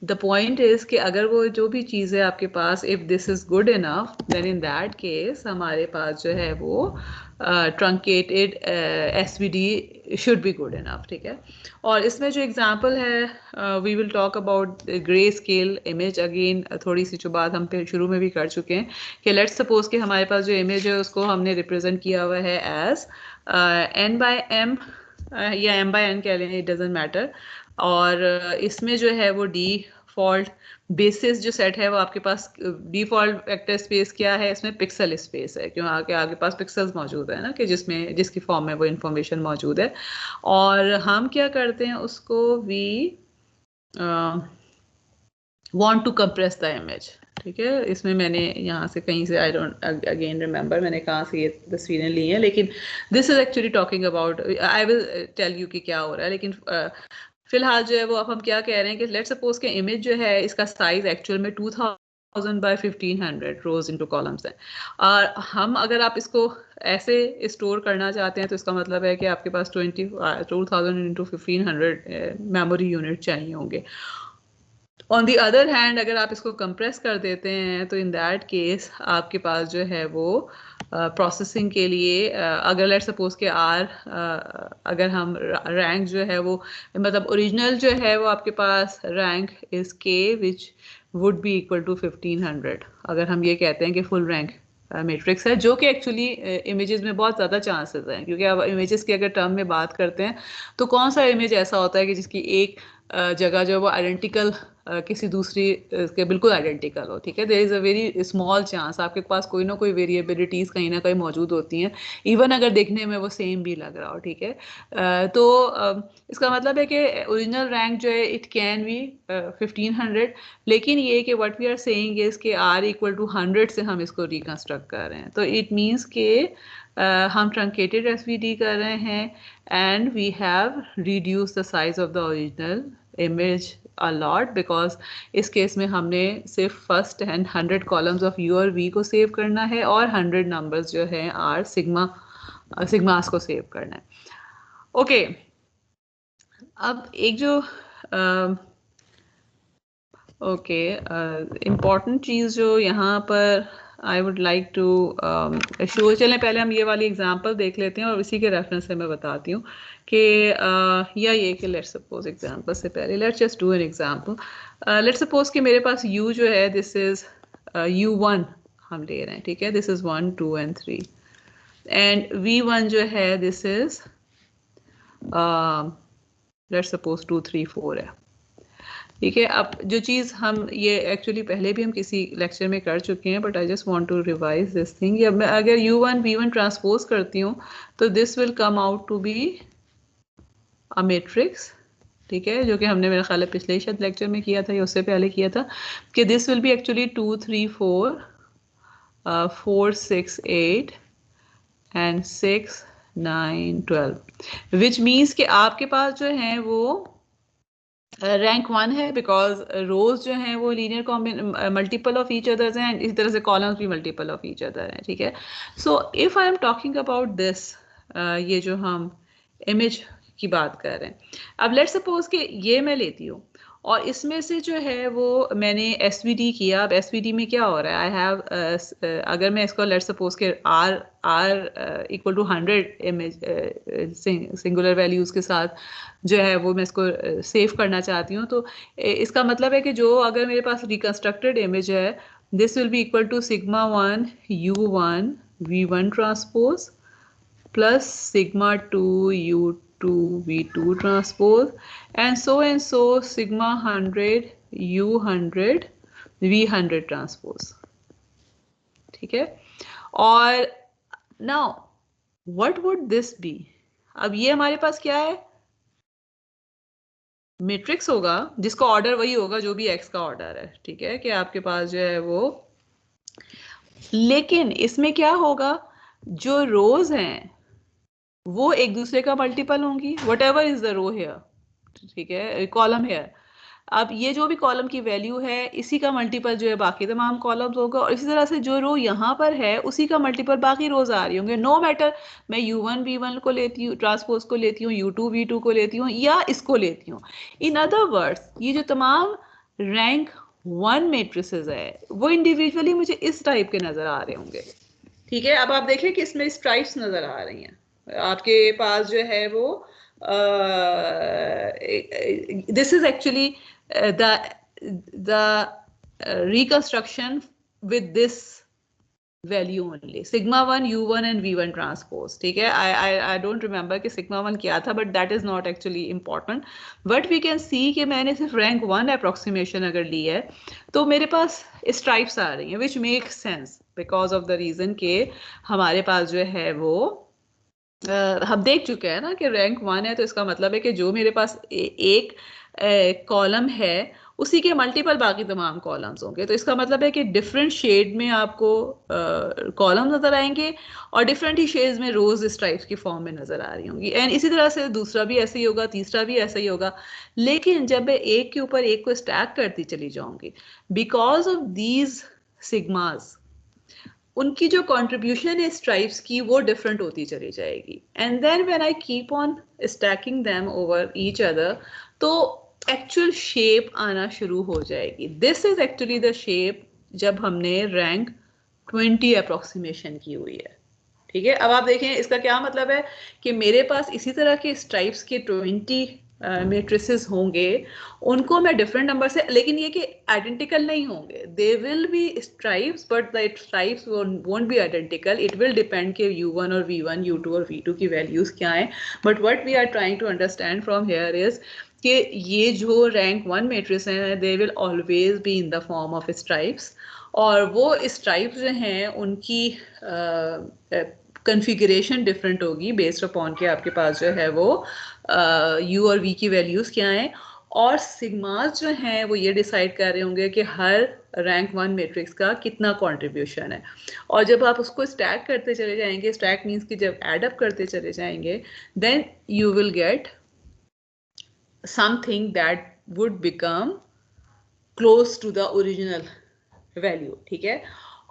the point is कि अगर वो जो भी चीज़ है आपके पास, if this is good enough then in that case हमारे पास जो है वो truncated SVD should be good enough, ठीक है। और इसमें जो एग्जांपल है we will talk about grey scale image. Again थोड़ी सी जो बात हम पे शुरू में भी कर चुके हैं कि लेट्स सपोज कि हमारे पास जो इमेज है उसको हमने रिप्रेजेंट किया हुआ है एज n/m या m/n कह लें, इट डजेंट मैटर। और इसमें जो है वो डिफॉल्ट बेसिस जो सेट है वो आपके पास डिफॉल्ट वेक्टर स्पेस क्या है, इसमें पिक्सल स्पेस है, क्यों आगे पास पिक्सल्स मौजूद है ना, कि जिसकी फॉर्म में वो इंफॉर्मेशन मौजूद है। और हम क्या करते हैं उसको we want to compress the image, ठीक है। इसमें मैंने यहाँ से कहीं से आई डोंट अगेन रिमेंबर मैंने कहाँ से ये तस्वीरें ली हैं, लेकिन this is actually talking about, I will tell you कि क्या हो रहा है। लेकिन फिलहाल जो है वो अब हम क्या कह रहे हैं कि लेट सपोज के इमेज जो है इसका साइज एक्चुअल में 2000 by 1500 रोज इनटू कॉलम्स है। और हम अगर आप इसको ऐसे स्टोर करना चाहते हैं तो इसका मतलब है कि आपके पास 2000 इंटू 1500 मेमोरी यूनिट चाहिए होंगे। ऑन दी अदर हैंड अगर आप इसको कंप्रेस कर देते हैं तो इन दैट केस आपके पास जो है वो प्रोसेसिंग के लिए अगर लेट सपोज के अगर हम रैंक जो है वो मतलब ओरिजिनल जो है वो आपके पास rank is K which would be equal to 1500, अगर हम ये कहते हैं कि फुल रैंक मैट्रिक्स है, जो कि एक्चुअली इमेजेस में बहुत ज़्यादा चांसेस हैं, क्योंकि अब इमेजेस की अगर टर्म में बात करते हैं तो कौन सा इमेज ऐसा होता है कि जिसकी एक जगह जो है वो आइडेंटिकल किसी दूसरी के बिल्कुल आइडेंटिकल हो, ठीक है। There is a very small chance, आपके पास कोई ना कोई वेरिएबिलिटीज़ कहीं ना कहीं मौजूद होती हैं, इवन अगर देखने में वो सेम भी लग रहा हो, ठीक है। तो इसका मतलब है कि ओरिजिनल रैंक जो है इट कैन बी 1500, लेकिन ये कि what we are saying is कि r इक्वल टू 100 से हम इसको रिकंस्ट्रक्ट कर रहे हैं, तो इट मीन्स के हम ट्रंकेटेड एसवीडी कर रहे हैं and we have reduced the size of the original image a lot, because इस केस में हमने सिर्फ first and 100 columns of u और v को सेव करना है और 100 नंबर्स जो हैं r सिग्मास को सेव करना है। ओके, अब एक जो इम्पॉर्टेंट चीज़ जो यहाँ पर I would like to show, चलें पहले हम ये वाली एग्जांपल देख लेते हैं और इसी के रेफरेंस से मैं बताती हूँ कि या ये कि लेट्स सपोज एग्जांपल से पहले let's just do an example. Let's suppose कि मेरे पास u जो है दिस इज u1 हम ले रहे हैं, ठीक है। This is 1 2 and 3 and v1 जो है दिस इज लेट्स सपोज 2 3 4 है, ठीक है। अब जो चीज़ हम ये एक्चुअली पहले भी हम किसी लेक्चर में कर चुके हैं, but I just want to revise this thing. या मैं अगर u1 v1 ट्रांसपोज करती हूँ तो this will come out to be a matrix, ठीक है, जो कि हमने मेरा ख्याल है पिछले शायद लेक्चर में किया था या उससे पहले किया था, कि this will B actually 2 3 4 4 6 8 and 6 9 12, which means कि आपके पास जो है वो रैंक 1 है, बिकॉज रोज जो हैं वो linear multiple of each others हैं, इसी तरह से कॉलम्स भी मल्टीपल ऑफ ईच अदर हैं, ठीक है। So if I am talking about this, ये जो हम इमेज की बात कर रहे हैं, अब लेट्स सपोज कि ये मैं लेती हूँ और इसमें से जो है वो मैंने एसवीडी किया। अब एसवीडी में क्या हो रहा है, आई हैव अगर मैं इसको लेट्स सपोज के r equal to 100 image singular values के साथ जो है वो मैं इसको सेव करना चाहती हूँ, तो इसका मतलब है कि जो अगर मेरे पास रिकंस्ट्रक्टेड इमेज है this will be equal to sigma 1 u1 v1 transpose plus sigma 2 u2 v2 transpose and so sigma 100 u100 v100 transpose, ठीक है। और now what would this be, अब ये हमारे पास क्या है, मैट्रिक्स होगा जिसका ऑर्डर वही होगा जो भी x का ऑर्डर है, ठीक है, कि आपके पास जो है वो, लेकिन इसमें क्या होगा, जो रोज हैं वो एक दूसरे का मल्टीपल होंगी, whatever is the row here, ठीक है, कॉलम हेयर। अब ये जो भी कॉलम की वैल्यू है इसी का मल्टीपल जो है बाकी तमाम कॉलम्स होगा, और इसी तरह से जो रो यहाँ पर है उसी का मल्टीपल बाकी रोज आ रही होंगे, नो मैटर मैं u1 v1 को लेती हूँ ट्रांसपोज को लेती हूँ, u2 v2 को लेती हूँ या इसको लेती हूँ। इन अदर वर्ड्स ये जो तमाम रैंक 1 मैट्रिसेस है वो इंडिविजुअली मुझे इस टाइप के नजर आ रहे होंगे, ठीक है। अब आप देखें कि इसमें स्ट्राइप्स नजर आ रही हैं आपके पास जो है वो, this is actually the reconstruction with this value only, sigma 1 u1 and v1 transpose, ठीक है। I don't remember कि sigma 1 क्या था, but that is not actually important, but we can see कि मैंने सिर्फ rank 1 approximation अगर ली है तो मेरे पास stripes आ रही हैं, which makes sense because of the reason कि हमारे पास जो है वो हम देख चुके हैं ना कि रैंक 1 है, तो इसका मतलब है कि जो मेरे पास एक कॉलम है उसी के मल्टीपल बाकी तमाम कॉलम्स होंगे, तो इसका मतलब है कि डिफरेंट शेड में आपको कॉलम नजर आएंगे और डिफरेंट ही शेड्स में रोज इस टाइप्स की फॉर्म में नजर आ रही होंगी, एंड इसी तरह से दूसरा भी ऐसे ही होगा, तीसरा भी ऐसा ही होगा। लेकिन जब मैं एक के ऊपर एक को स्टैक करती चली जाऊंगी, बिकॉज ऑफ दीज सिग्मास उनकी जो कंट्रीब्यूशन है स्ट्राइप्स की वो डिफरेंट होती चली जाएगी, and then when I keep on stacking them over each other तो एक्चुअल शेप आना शुरू हो जाएगी। This is actually the shape जब हमने रैंक 20 अप्रोक्सीमेशन की हुई है, ठीक है। अब आप देखें इसका क्या मतलब है कि मेरे पास इसी तरह के स्ट्राइप्स के 20 मैट्रिसेस होंगे, उनको मैं डिफरेंट नंबर से, लेकिन ये कि आइडेंटिकल नहीं होंगे, they will B stripes but the stripes won't be identical, it will depend कि u1 और v1 u2 और v2 की वैल्यूज क्या हैं, but what we are trying to understand from here is कि ये जो रैंक 1 मैट्रिक्स हैं they will always be in the form of stripes, और वो स्ट्राइप्स जो हैं उनकी कन्फिगरेशन डिफरेंट होगी बेस्ड अपॉन के आपके पास जो है वो यू और वी की वैल्यूज़ क्या हैं, और सिग्मास जो हैं वो ये डिसाइड कर रहे होंगे कि हर रैंक 1 मैट्रिक्स का कितना कंट्रीब्यूशन है। और जब आप उसको स्टैक करते चले जाएंगे, स्टैक मीन्स कि जब एड अप करते चले जाएंगे, then you will get something that would become close to the original value, ठीक है।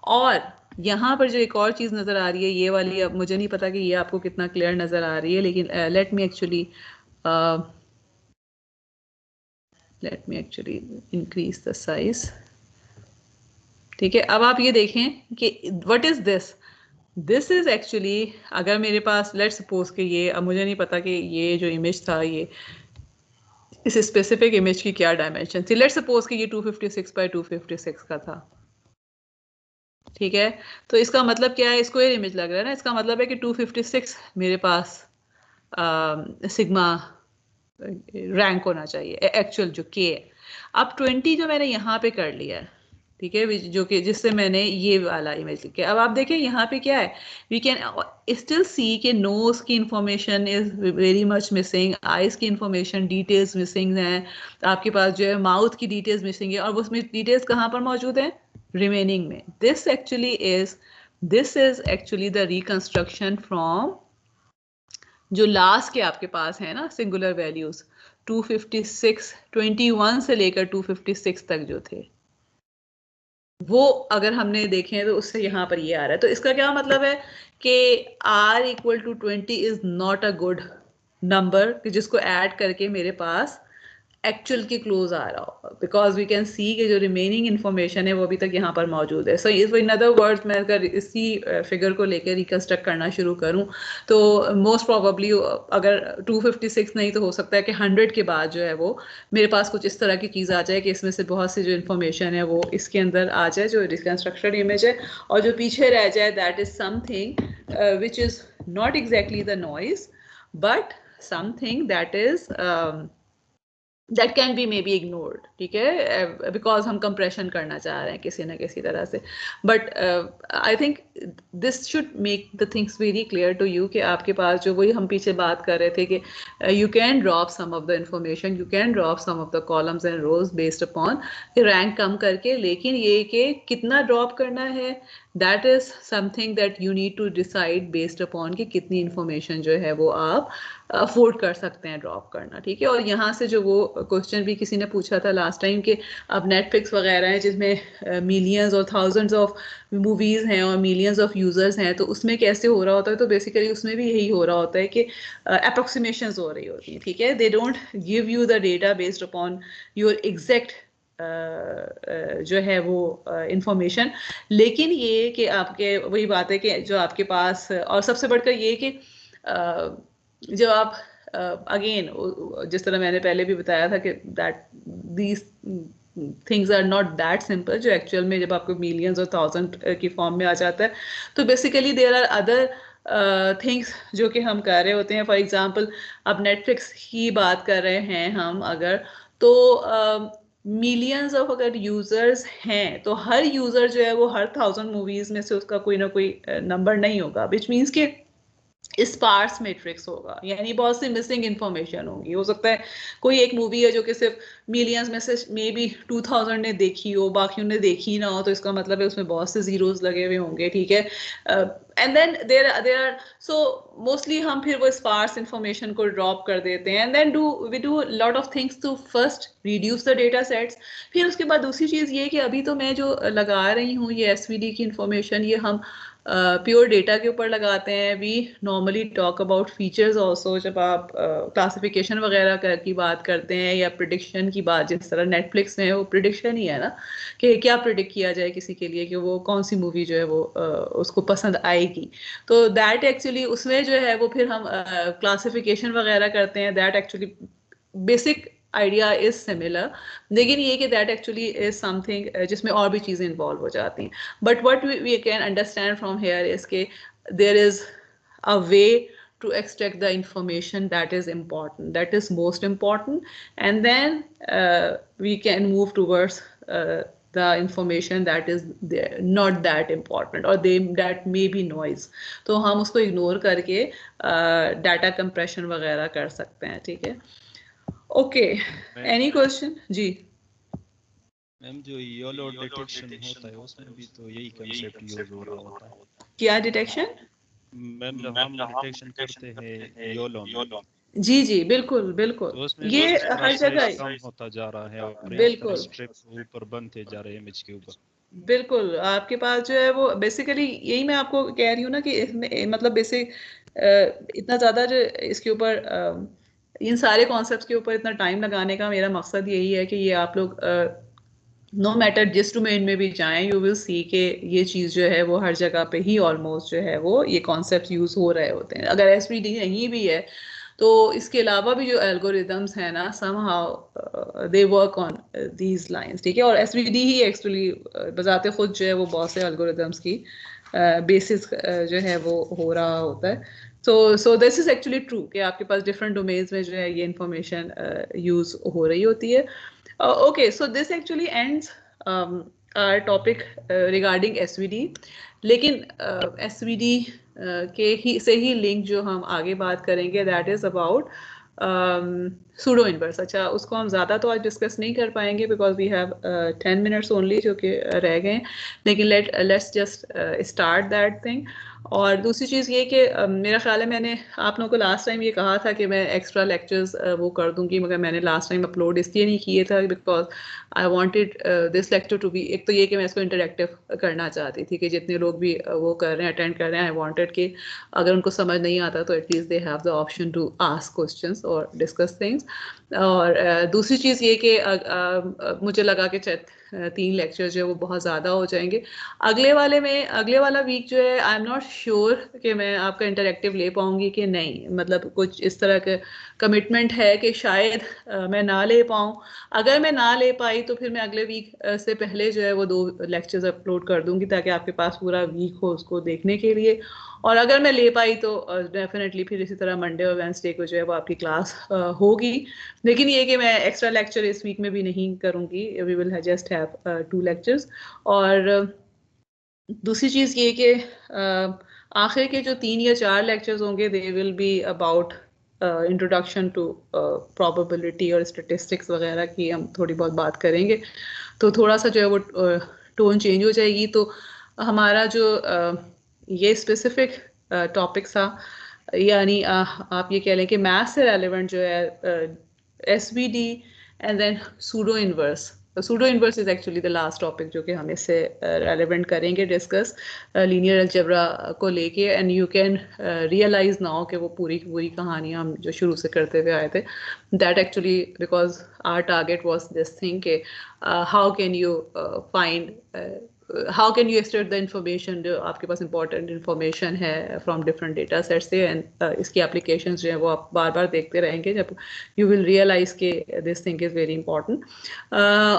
और यहाँ पर जो एक और चीज़ नज़र आ रही है ये वाली, अब मुझे नहीं पता कि ये आपको कितना क्लियर नज़र आ रही है, लेकिन let me actually increase the size, ठीक है। अब आप ये देखें कि what is this? This is actually, अगर मेरे पास let's suppose कि ये, अब मुझे नहीं पता कि ये जो इमेज था ये इस स्पेसिफिक इमेज की क्या डायमेंशन थी, लेट्स सपोज कि ये 256 बाय 256 का था, ठीक है। तो इसका मतलब क्या है, स्क्वायर इमेज लग रहा है ना, इसका मतलब है कि 256 मेरे पास सिग्मा रैंक होना चाहिए एक्चुअल जो के है। अब 20 जो मैंने यहाँ पे कर लिया है, ठीक है, जो कि जिससे मैंने ये वाला इमेज लिखा। अब आप देखें यहाँ पे क्या है, वी कैन स्टिल सी के नोज की information is very much missing, eyes की इंफॉर्मेशन डिटेल्स मिसिंग हैं, आपके पास जो है माउथ की डिटेल्स मिसिंग है, और उसमें डिटेल्स कहाँ पर मौजूद हैं, रिमेनिंग में। This is actually the reconstruction from जो लास्ट के आपके पास है ना सिंगुलर वैल्यूज 256 21 से लेकर 256 तक जो थे, वो अगर हमने देखें तो उससे यहाँ पर ये आ रहा है। तो इसका क्या मतलब है कि r equal to 20 is not a good number कि जिसको ऐड करके मेरे पास एक्चुअल के क्लोज आ रहा हो, बिकॉज वी कैन सी कि जो रिमेनिंग इन्फॉर्मेशन है वो अभी तक यहाँ पर मौजूद है। सो इन अदर वर्ड्स मैं अगर इसी फिगर को लेकर रिकंस्ट्रक्ट करना शुरू करूँ तो मोस्ट प्रोबेबली अगर 256 नहीं तो हो सकता है कि 100 के बाद जो है वो मेरे पास कुछ इस तरह की चीज़ आ जाए कि इसमें से बहुत सी जो इन्फॉर्मेशन है वो इसके अंदर आ जाए जो रिकंस्ट्रक्टेड इमेज है, और जो पीछे रह जाए that is something which is not exactly the noise but something that is that can be maybe ignored, ठीक है, because हम compression करना चाह रहे हैं किसी ना किसी तरह से। but I think this should make the things very clear to you कि आपके पास जो वही हम पीछे बात कर रहे थे कि you can drop some of the information, you can drop some of the columns and rows based upon rank कम करके, लेकिन ये कि कितना drop करना है that is something that you need to decide based upon कि कितनी information जो है वो आप अफोर्ड कर सकते हैं ड्रॉप करना, ठीक है। और यहाँ से जो वो क्वेश्चन भी किसी ने पूछा था लास्ट टाइम कि अब नेटफ्लिक्स वगैरह है जिसमें मिलियंस और थाउजेंड्स ऑफ मूवीज़ हैं और मिलियंस ऑफ यूज़र्स हैं, तो उसमें कैसे हो रहा होता है, तो बेसिकली उसमें भी यही हो रहा होता है कि अप्रोक्सीमेशंस हो रही होती हैं, ठीक है। They don't give you the data based upon your exact जो है वो इंफॉर्मेशन, लेकिन ये कि आपके वही बात है कि जो आपके पास, और सबसे बढ़कर ये कि जब आप अगेन जिस तरह मैंने पहले भी बताया था कि that these things are not that simple, जो एक्चुअल में जब आपको मिलियंस और थाउजेंड की फॉर्म में आ जाता है तो basically there are other things जो कि हम कर रहे होते हैं। फॉर एग्जांपल अब नेटफ्लिक्स की बात कर रहे हैं हम अगर, तो मिलियंस ऑफ अगर यूजर्स हैं तो हर यूजर जो है वो हर 1000 मूवीज में से उसका कोई ना कोई नंबर नहीं होगा, विच मीन्स कि स्पार्स मैट्रिक्स होगा, यानी बहुत सी मिसिंग इंफॉर्मेशन होगी। हो सकता है कोई एक मूवी है जो कि सिर्फ मिलियंस में से मे बी 2000 ने देखी हो, बाकियों ने देखी ना हो, तो इसका मतलब है उसमें बहुत से जीरोस लगे हुए होंगे, ठीक है। And then there are so mostly हम फिर वो स्पार्स इंफॉर्मेशन को ड्रॉप कर देते हैं, and then we do lot of things to first reduce the data sets. फिर उसके बाद दूसरी चीज़ ये कि अभी तो मैं जो लगा रही हूँ ये एसवीडी की इंफॉर्मेशन, ये हम प्योर डेटा के ऊपर लगाते हैं। We normally talk about features also, जब आप क्लासिफिकेशन वगैरह की बात करते हैं या प्रिडिक्शन की बात, जिस तरह नेटफ्लिक्स में वो प्रिडिक्शन ही है ना कि क्या प्रिडिक्ट किया जाए किसी के लिए कि वो कौन सी मूवी जो है वो उसको पसंद आएगी, तो दैट एक्चुअली उसमें जो है वो फिर हम क्लासिफिकेशन वगैरह करते हैं। That actually basic idea is similar, लेकिन ये कि दैट एक्चुअली इज समथिंग जिसमें और भी चीज़ें इन्वॉल्व हो जाती हैं। But what we can understand from here is के there is a way to extract the information that is important, that is most important, and then we can move towards the information that is not that important or that may be noise. तो हम उसको ignore करके data compression वगैरह कर सकते हैं, ठीक है? Okay, any question? जी मैम, जो YOLO डिटेक्शन होता है उसमें भी तो यही कंसेप्ट यूज हो रहा होता है। क्या डिटेक्शन? मैम, जब हम डिटेक्शन करते हैं YOLO में, जी बिल्कुल बिल्कुल, तो उसमें ये हर जगह कम होता जा रहा है और बिल्कुल स्ट्रिप ऊपर बनते जा रहे हैं इमेज के ऊपर। बिल्कुल, आपके पास जो है वो बेसिकली यही मैं आपको कह रही हूँ ना कि इसमें मतलब बेसिक इतना ज़्यादा जो इसके ऊपर इन सारे कॉन्सेप्ट्स के ऊपर इतना टाइम लगाने का मेरा मकसद यही है कि ये आप लोग नो मैटर जिस डोमेन में भी जाएं, यू विल सी के ये चीज़ जो है वो हर जगह पे ही ऑलमोस्ट जो है वो ये कॉन्सेप्ट यूज़ हो रहे होते हैं। अगर SVD नहीं भी है तो इसके अलावा भी जो एल्गोरिदम्स हैं ना, somehow they work on these lines, ठीक है? और SVD ही एक्चुअली बजाते खुद जो है वो बहुत से एल्गोरिदम्स की बेसिस जो है वो हो रहा होता है। So this is actually true कि आपके पास डिफरेंट डोमेन्स में जो है ये इंफॉर्मेशन यूज हो रही होती है। Okay, so this actually ends our topic regarding SVD. लेकिन SVD से ही लिंक जो हम आगे बात करेंगे that is about pseudo inverse. अच्छा, उसको हम ज़्यादा तो आज डिस्कस नहीं कर पाएंगे because we have 10 minutes only जो कि रह गए, लेकिन let's just start that thing. और दूसरी चीज़ ये कि मेरा ख्याल है मैंने आप लोगों को लास्ट टाइम ये कहा था कि मैं एक्स्ट्रा लेक्चर्स वो कर दूंगी, मगर मैंने लास्ट टाइम अपलोड इसलिए नहीं किए था because I wanted this lecture to be, एक तो ये कि मैं इसको इंटरेक्टिव करना चाहती थी कि जितने लोग भी वो कर रहे हैं, अटेंड कर रहे हैं, आई वांटेड कि अगर उनको समझ नहीं आता तो at least they have the option to ask questions और डिस्कस थिंग्स। और दूसरी चीज़ ये कि मुझे लगा कि 3 लेक्चर जो है वो बहुत ज़्यादा हो जाएंगे। अगले वाला वीक जो है आई एम नॉट श्योर कि मैं आपका इंटरेक्टिव ले पाऊंगी कि नहीं, मतलब कुछ इस तरह का कमिटमेंट है कि शायद मैं ना ले पाऊँ। अगर मैं ना ले पाई तो फिर मैं अगले वीक से पहले जो है वो 2 लेक्चर्स अपलोड कर दूंगी ताकि आपके पास पूरा वीक हो उसको देखने के लिए। और अगर मैं ले पाई तो डेफिनेटली फिर इसी तरह मंडे और वेंसडे को जो है वो आपकी क्लास होगी। लेकिन ये कि मैं एक्स्ट्रा लेक्चर इस वीक में भी नहीं करूँगी, we will just have 2 lectures. और दूसरी चीज़ ये कि आखिर के जो 3 या 4 लेक्चर्स होंगे they will be about introduction to probability और स्टेटिस्टिक्स वगैरह की हम थोड़ी बहुत बात करेंगे, तो थोड़ा सा जो है वो टोन चेंज हो जाएगी। तो हमारा जो ये स्पेसिफिक टॉपिक था, यानी आप ये कह लें कि मैथ्स से रेलेवेंट जो है SVD and then pseudo inverse. Pseudo inverse is actually the last topic जो कि हम इससे रेलेवेंट करेंगे डिस्कस लीनियर अलजेब्रा को लेके। And you can realise now कि वो पूरी की पूरी कहानी हम जो शुरू से करते हुए आए थे, that actually because our target was this thing कि how can you find how can you extract the information जो आपके पास इंपॉर्टेंट इंफॉर्मेशन है फ्रॉम डिफरेंट डेटा सेट से। एंड इसकी एप्लीकेशन जो है वो आप बार बार देखते रहेंगे जब यू विल रियलाइज के this thing is very important.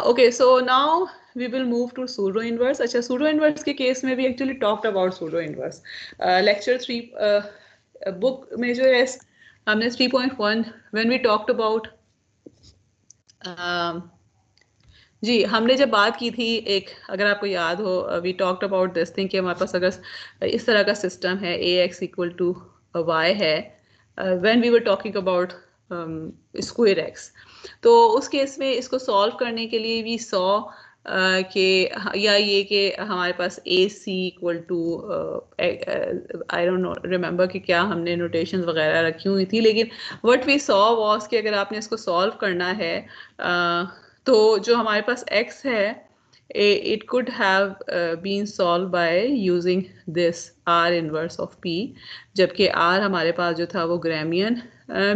Okay, so now we will move to pseudo inverse. अच्छा, pseudo inverse के केस में भी actually talked about pseudo inverse. Lecture 3 book में जो है हमने 3.1 when we talked about जी हमने जब बात की थी एक, अगर आपको याद हो, we talked about this thing कि हमारे पास अगर इस तरह का सिस्टम है AX इक्वल टू Y है, when we were talking about square X, तो उस केस में इसको सॉल्व करने के लिए वी सॉ कि या ये कि हमारे पास AC equal to I don't know remember कि क्या हमने नोटेशन वगैरह रखी हुई थी, लेकिन व्हाट वी सॉ वाज कि अगर आपने इसको सॉल्व करना है तो जो हमारे पास x है it could have been solved by using this R inverse of P, जबकि R हमारे पास जो था वो ग्रामियन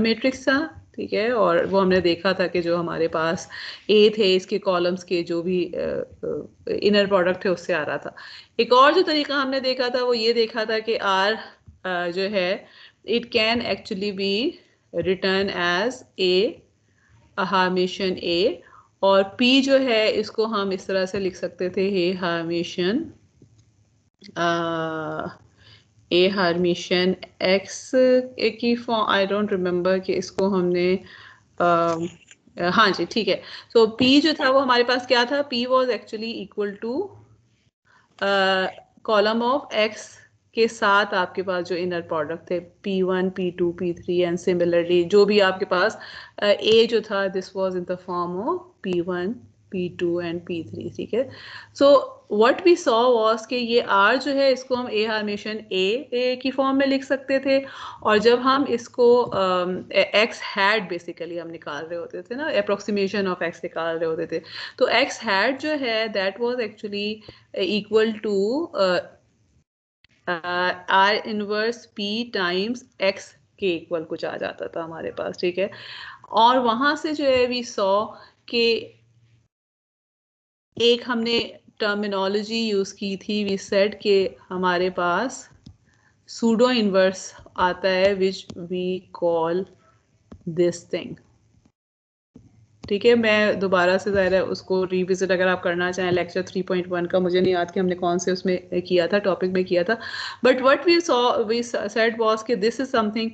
मैट्रिक्स था, ठीक है? और वो हमने देखा था कि जो हमारे पास A थे इसके कॉलम्स के जो भी इनर प्रोडक्ट है उससे आ रहा था। एक और जो तरीका हमने देखा था वो ये देखा था कि R जो है it can actually be written as A हार्मेशन A, और P जो है इसको हम इस तरह से लिख सकते थे हे हार्मेशन ए हार्मिशन एक्स की फॉर्म, आई डोंट रिमेम्बर कि इसको हमने हाँ जी ठीक है। सो पी जो था वो हमारे पास क्या था, P was actually equal to column of X के साथ आपके पास जो इनर प्रोडक्ट थे P1, P2, P3 and similarly जो भी आपके पास A जो था this was in the form of P1, P2 and P3, ठीक है। So what we saw was कि ये R जो है इसको हम A हार्मेशन A की फॉर्म में लिख सकते थे, और जब हम इसको X हैड बेसिकली हम निकाल रहे होते थे ना, अप्रोक्सीमेशन ऑफ X निकाल रहे होते थे, तो X हैड जो है that was actually equal to R inverse P times X के इक्वल कुछ आ जाता था हमारे पास, ठीक है। और वहां से जो है वी सॉ कि एक हमने टर्मिनोलॉजी यूज की थी, वी सेड कि हमारे पास सूडो इनवर्स आता है which we call this thing, ठीक है। मैं दोबारा से ज़ाहिर है उसको रिविजिट अगर आप करना चाहें लेक्चर 3.1 का, मुझे नहीं याद कि हमने कौन से उसमें किया था, टॉपिक में किया था, but what we said was कि this is something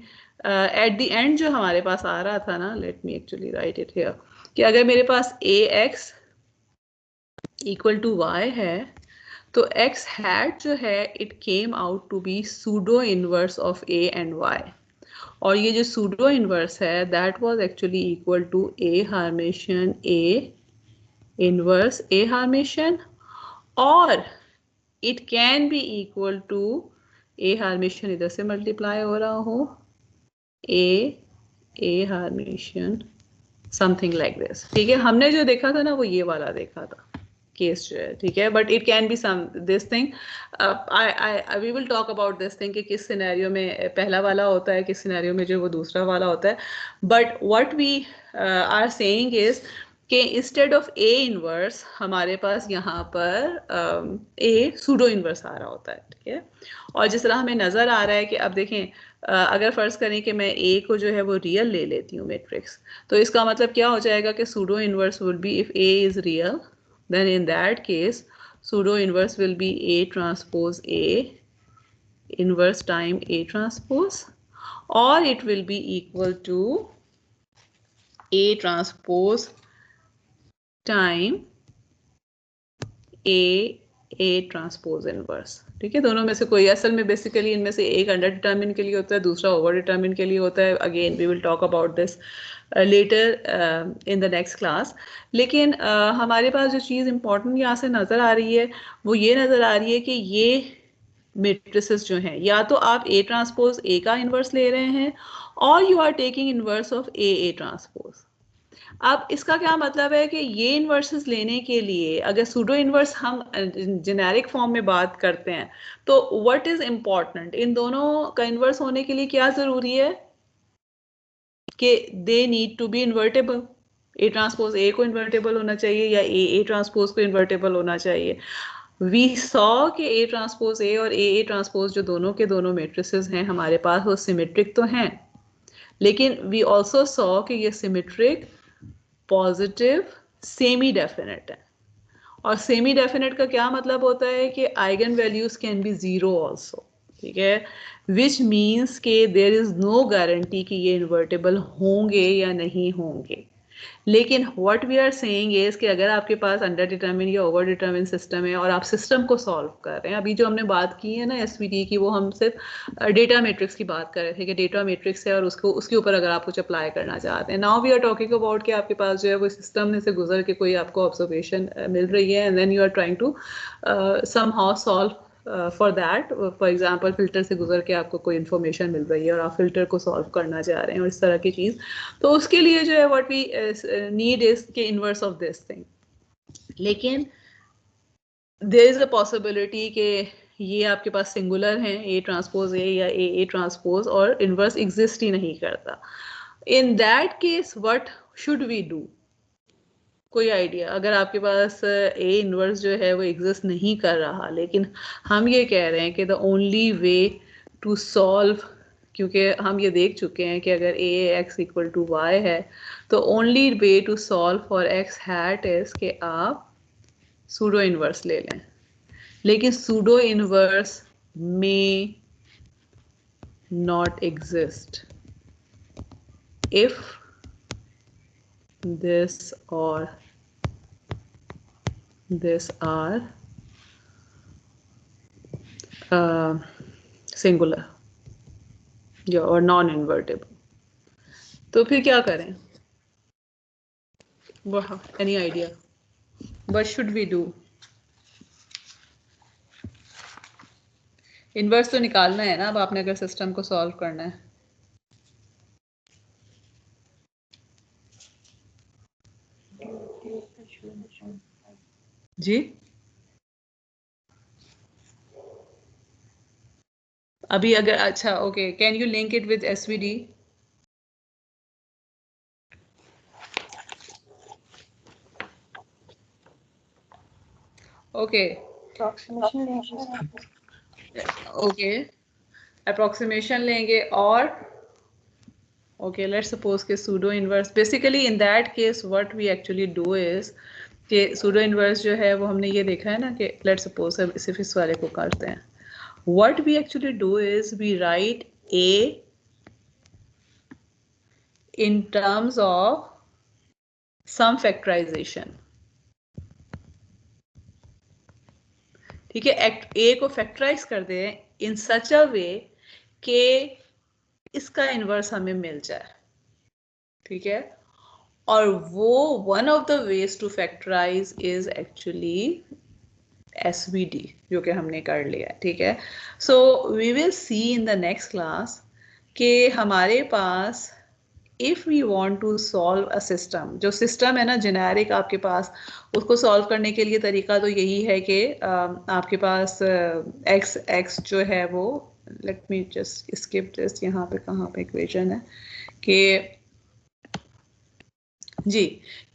at the end जो हमारे पास आ रहा था ना, let me actually write it here, कि अगर मेरे पास ax इक्वल टू y है तो x हैट जो है it came out to be pseudo inverse of a and y, और ये जो सूडो इनवर्स है that was actually equal to A हार्मेशन A inverse A हार्मेशन, और it can be equal to A Hermitian इधर से multiply हो रहा हो A Hermitian something like this, ठीक है। हमने जो देखा था ना वो ये वाला देखा था केस जो है, ठीक है, but it can be some this thing, we will talk about this thing कि किस सिनेरियो में पहला वाला होता है, किस सिनेरियो में जो वो दूसरा वाला होता है, but what we are saying is कि इंस्टेड ऑफ A इनवर्स हमारे पास यहाँ पर A सूडो इनवर्स आ रहा होता है, ठीक है। और जिस तरह हमें नज़र आ रहा है कि अब देखें अगर फ़र्ज़ करें कि मैं A को जो है वो रियल ले लेती हूँ मैट्रिक्स, तो इसका मतलब क्या हो जाएगा कि pseudo inverse will be if A is real, then in that case pseudo inverse will be A transpose A inverse time A transpose, or it will be equal to A transpose time A transpose inverse, ठीक है। दोनों में से कोई, असल में basically इनमें से एक अंडर डिटर्मिन के लिए होता है, दूसरा ओवर डिटर्मिन के लिए होता है। Again we will talk about this later in the next class. लेकिन हमारे पास जो चीज़ इंपॉर्टेंट यहाँ से नज़र आ रही है वो ये नज़र आ रही है कि ये मेट्रिसेस जो हैं, या तो आप A ट्रांसपोज A का इन्वर्स ले रहे हैं, और you are taking inverse of A transpose. अब इसका क्या मतलब है कि ये इन्वर्सेस लेने के लिए अगर सूडो इन्वर्स हम जेनेरिक फॉर्म में बात करते हैं तो व्हाट इज इम्पोर्टेंट, इन दोनों का इन्वर्स होने के लिए क्या जरूरी है कि they need to be invertible. A transpose A को इन्वर्टेबल होना चाहिए या ए ट्रांसपोज को इन्वर्टेबल होना चाहिए। वी सॉ कि ए ट्रांसपोज ए और ए ट्रांसपोज जो दोनों के दोनों मेट्रिसेस हैं हमारे पास वो सिमेट्रिक तो हैं, लेकिन वी ऑल्सो सॉ कि ये सिमेट्रिक पॉजिटिव सेमी डेफिनेट है। और सेमी डेफिनेट का क्या मतलब होता है कि eigen values can be zero also, ठीक है, विच मीन्स के देयर इज नो गारंटी कि ये इन्वर्टेबल होंगे या नहीं होंगे। लेकिन what we are saying is कि अगर आपके पास अंडर डिटर्मिन या ओवर डिटर्मिन सिस्टम है और आप सिस्टम को सॉल्व कर रहे हैं, अभी जो हमने बात की है ना एसवीटी की, वो हम सिर्फ डेटा मैट्रिक्स की बात कर रहे थे कि डेटा मैट्रिक्स है और उसको उसके ऊपर अगर आप कुछ अप्लाई करना चाहते हैं। Now we are talking about कि आपके पास जो है वो सिस्टम में से गुजर के कोई आपको ऑब्जर्वेशन मिल रही है, and then you are trying to somehow solve for that. For example filter से गुजर के आपको कोई इन्फॉर्मेशन मिल रही है और आप फिल्टर को सॉल्व करना चाह रहे हैं और इस तरह की चीज़, तो उसके लिए जो है व्हाट वी नीड इज के इनवर्स ऑफ दिस थिंग। लेकिन देयर इज अ पॉसिबिलिटी कि ये आपके पास सिंगुलर हैं ए ट्रांसपोज ए या ए ट्रांसपोज और इनवर्स एग्जिस्ट ही नहीं करता। In that case what should we do, कोई आइडिया? अगर आपके पास ए इनवर्स जो है वो एग्जिस्ट नहीं कर रहा, लेकिन हम ये कह रहे हैं कि the only way to solve, क्योंकि हम ये देख चुके हैं कि अगर A X equal to Y है तो only way to solve for X hat is कि आप सूडो इनवर्स ले लें। लेकिन सूडो इनवर्स में not exist if this or this are singular or non-invertible. तो फिर क्या करें? Any idea? What should we do? Inverse तो निकालना है ना अब आपने, अगर सिस्टम को सॉल्व करना है. जी अभी अगर अच्छा okay, can you link it with SVD? Okay okay, approximation लेंगे और ओके लेट्स सपोज के pseudo inverse. Basically in that case what we actually do is कि सूडो इनवर्स जो है वो हमने ये देखा है ना कि लेट्स सपोज सिर्फ इस वाले को करते हैं. What we actually do is we write A in terms of some factorisation. ठीक है, ए को फैक्टराइज कर दे इन सच अ वे कि इसका इनवर्स हमें मिल जाए. ठीक है, और वो one of the ways to factorize is actually SVD जो कि हमने कर लिया. ठीक है, so we will see in the next class कि हमारे पास if we want to solve a system, जो सिस्टम है ना जेनेरिक आपके पास, उसको सॉल्व करने के लिए तरीका तो यही है कि आपके पास x जो है वो, late me just skip this, यहाँ पे कहाँ पे इक्वेशन है कि जी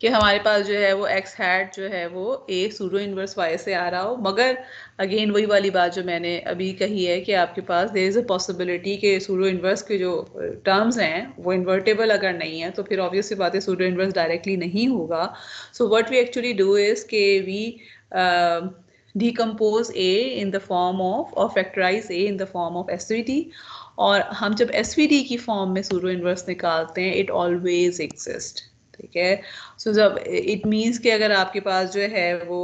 कि हमारे पास जो है वो x हैट जो है वो a सूडो इनवर्स y से आ रहा हो, मगर अगेन वही वाली बात जो मैंने अभी कही है कि आपके पास देयर इज अ पॉसिबिलिटी कि सूडो इनवर्स के जो टर्म्स हैं वो इन्वर्टेबल अगर नहीं है तो फिर ऑब्वियस सी बात है सूडो इनवर्स डायरेक्टली नहीं होगा. So what we actually do is के we decompose a in the form of or factorize a in the form of SVD, और हम जब SVD की फॉर्म में सूडो इनवर्स निकालते हैं इट ऑलवेज एग्जिस्ट. ठीक है, सो जब इट मीन्स कि अगर आपके पास जो है वो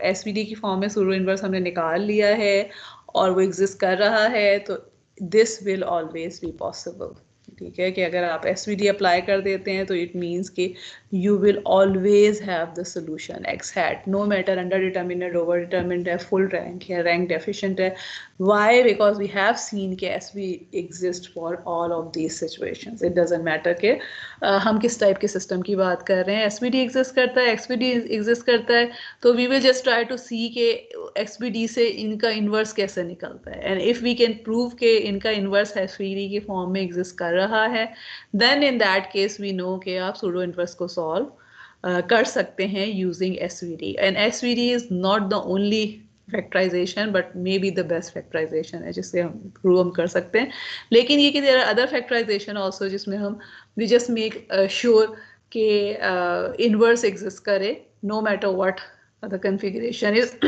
SVD की फॉर्म में सूडो इनवर्स हमने निकाल लिया है और वो एग्जिस्ट कर रहा है तो this will always be possible. ठीक है, कि अगर आप SVD अप्लाई कर देते हैं तो इट मीन्स कि you will always have the solution x hat, no matter under determinant, over determinant है, फुल रैंक है, रैंक डेफिशिएंट है. Why? Because we have seen कि SV exist for all of these situations. It doesn't matter कि हम किस type के system की बात कर रहे हैं. SVD एग्जिस्ट करता है, XVD एग्जिस्ट करता है, तो we will just try to see के XVD से इनका इन्वर्स कैसे निकलता है. And if we can prove के इनका इन्वर्स SVD के फॉर्म में एग्जिस्ट कर रहा है, then in that case we know कि आप सूडो इन्वर्स को सॉल्व कर सकते हैं using SVD. And SVD is not the only factorization but maybe the best factorization है जिससे हम प्रूव हम कर सकते हैं. लेकिन ये कि there are other factorisation also जिसमें हम वी जस्ट मेक श्योर कि इनवर्स एग्जिस्ट करे no matter what the configuration is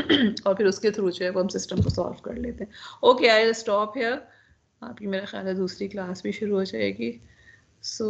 और फिर उसके थ्रू जो है वो हम सिस्टम को सॉल्व कर लेते हैं. Okay, I will stop here. आपकी मेरा ख्याल है दूसरी क्लास भी शुरू हो जाएगी. सो